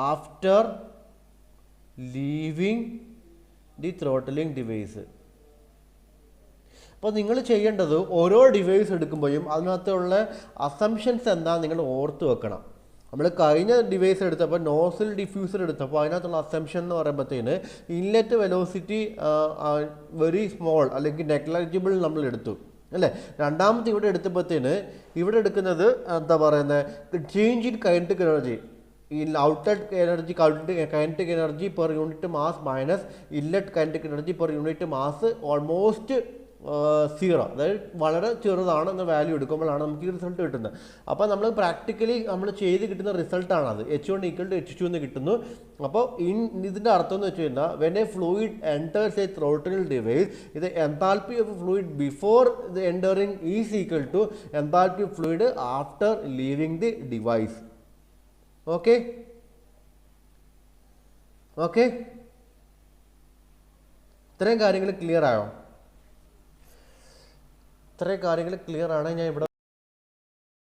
after leaving the throttling device. അപ്പോൾ നിങ്ങൾ ചെയ്യേണ്ടത് ഓരോ ഡിവൈസ് എടുക്കുമ്പോഴും അതിനകത്തുള്ള അസംഷൻസ് എന്താ നിങ്ങൾ ഓർത്ത് വെക്കണം. നമ്മൾ കഴിഞ്ഞ ഡിവൈസ് എടുത്തപ്പോൾ നോസിൽ ഡിഫ്യൂസർ എടുത്തപ്പോൾ അതിനകത്തുള്ള അസംഷൻ എന്ന് പറയുമ്പോഴത്തേന് ഇൻലെറ്റ് വെലോസിറ്റി വെരി സ്മോൾ അല്ലെങ്കിൽ നെഗ്ലജിബിൾ നമ്മൾ എടുത്തു അല്ലേ. രണ്ടാമത്തെ ഇവിടെ എടുത്തപ്പോഴത്തേന് ഇവിടെ എടുക്കുന്നത് എന്താ പറയുന്നത്, ചേഞ്ച് ഇൻ കൈനറ്റിക് എനർജി, ഈ outlet energy kinetic energy per unit mass minus inlet kinetic energy per unit mass almost 0, അതായത് വളരെ ചെറുതാണ് എന്ന വാല്യൂ എടുക്കുമ്പോഴാണ് നമുക്ക് ഈ റിസൾട്ട് കിട്ടുന്നത്. അപ്പോൾ നമ്മൾ പ്രാക്ടിക്കലി നമ്മൾ ചെയ്ത് കിട്ടുന്ന റിസൾട്ടാണ് അത്. H1 ഈക്വൽ ടു H2 എന്ന് കിട്ടുന്നു. അപ്പോൾ ഇതിൻ്റെ അർത്ഥം എന്ന് വെച്ച് കഴിഞ്ഞാൽ when a fluid enters a throttle device, ഇത് enthalpy of fluid before the entering is equal to enthalpy of fluid after leaving the device. Okay okay ഇത്രയും കാര്യങ്ങൾ ക്ലിയർ ആയോ? ഇത്രയും കാര്യങ്ങൾ ക്ലിയർ ആണ്. ഞാൻ ഇവിടെ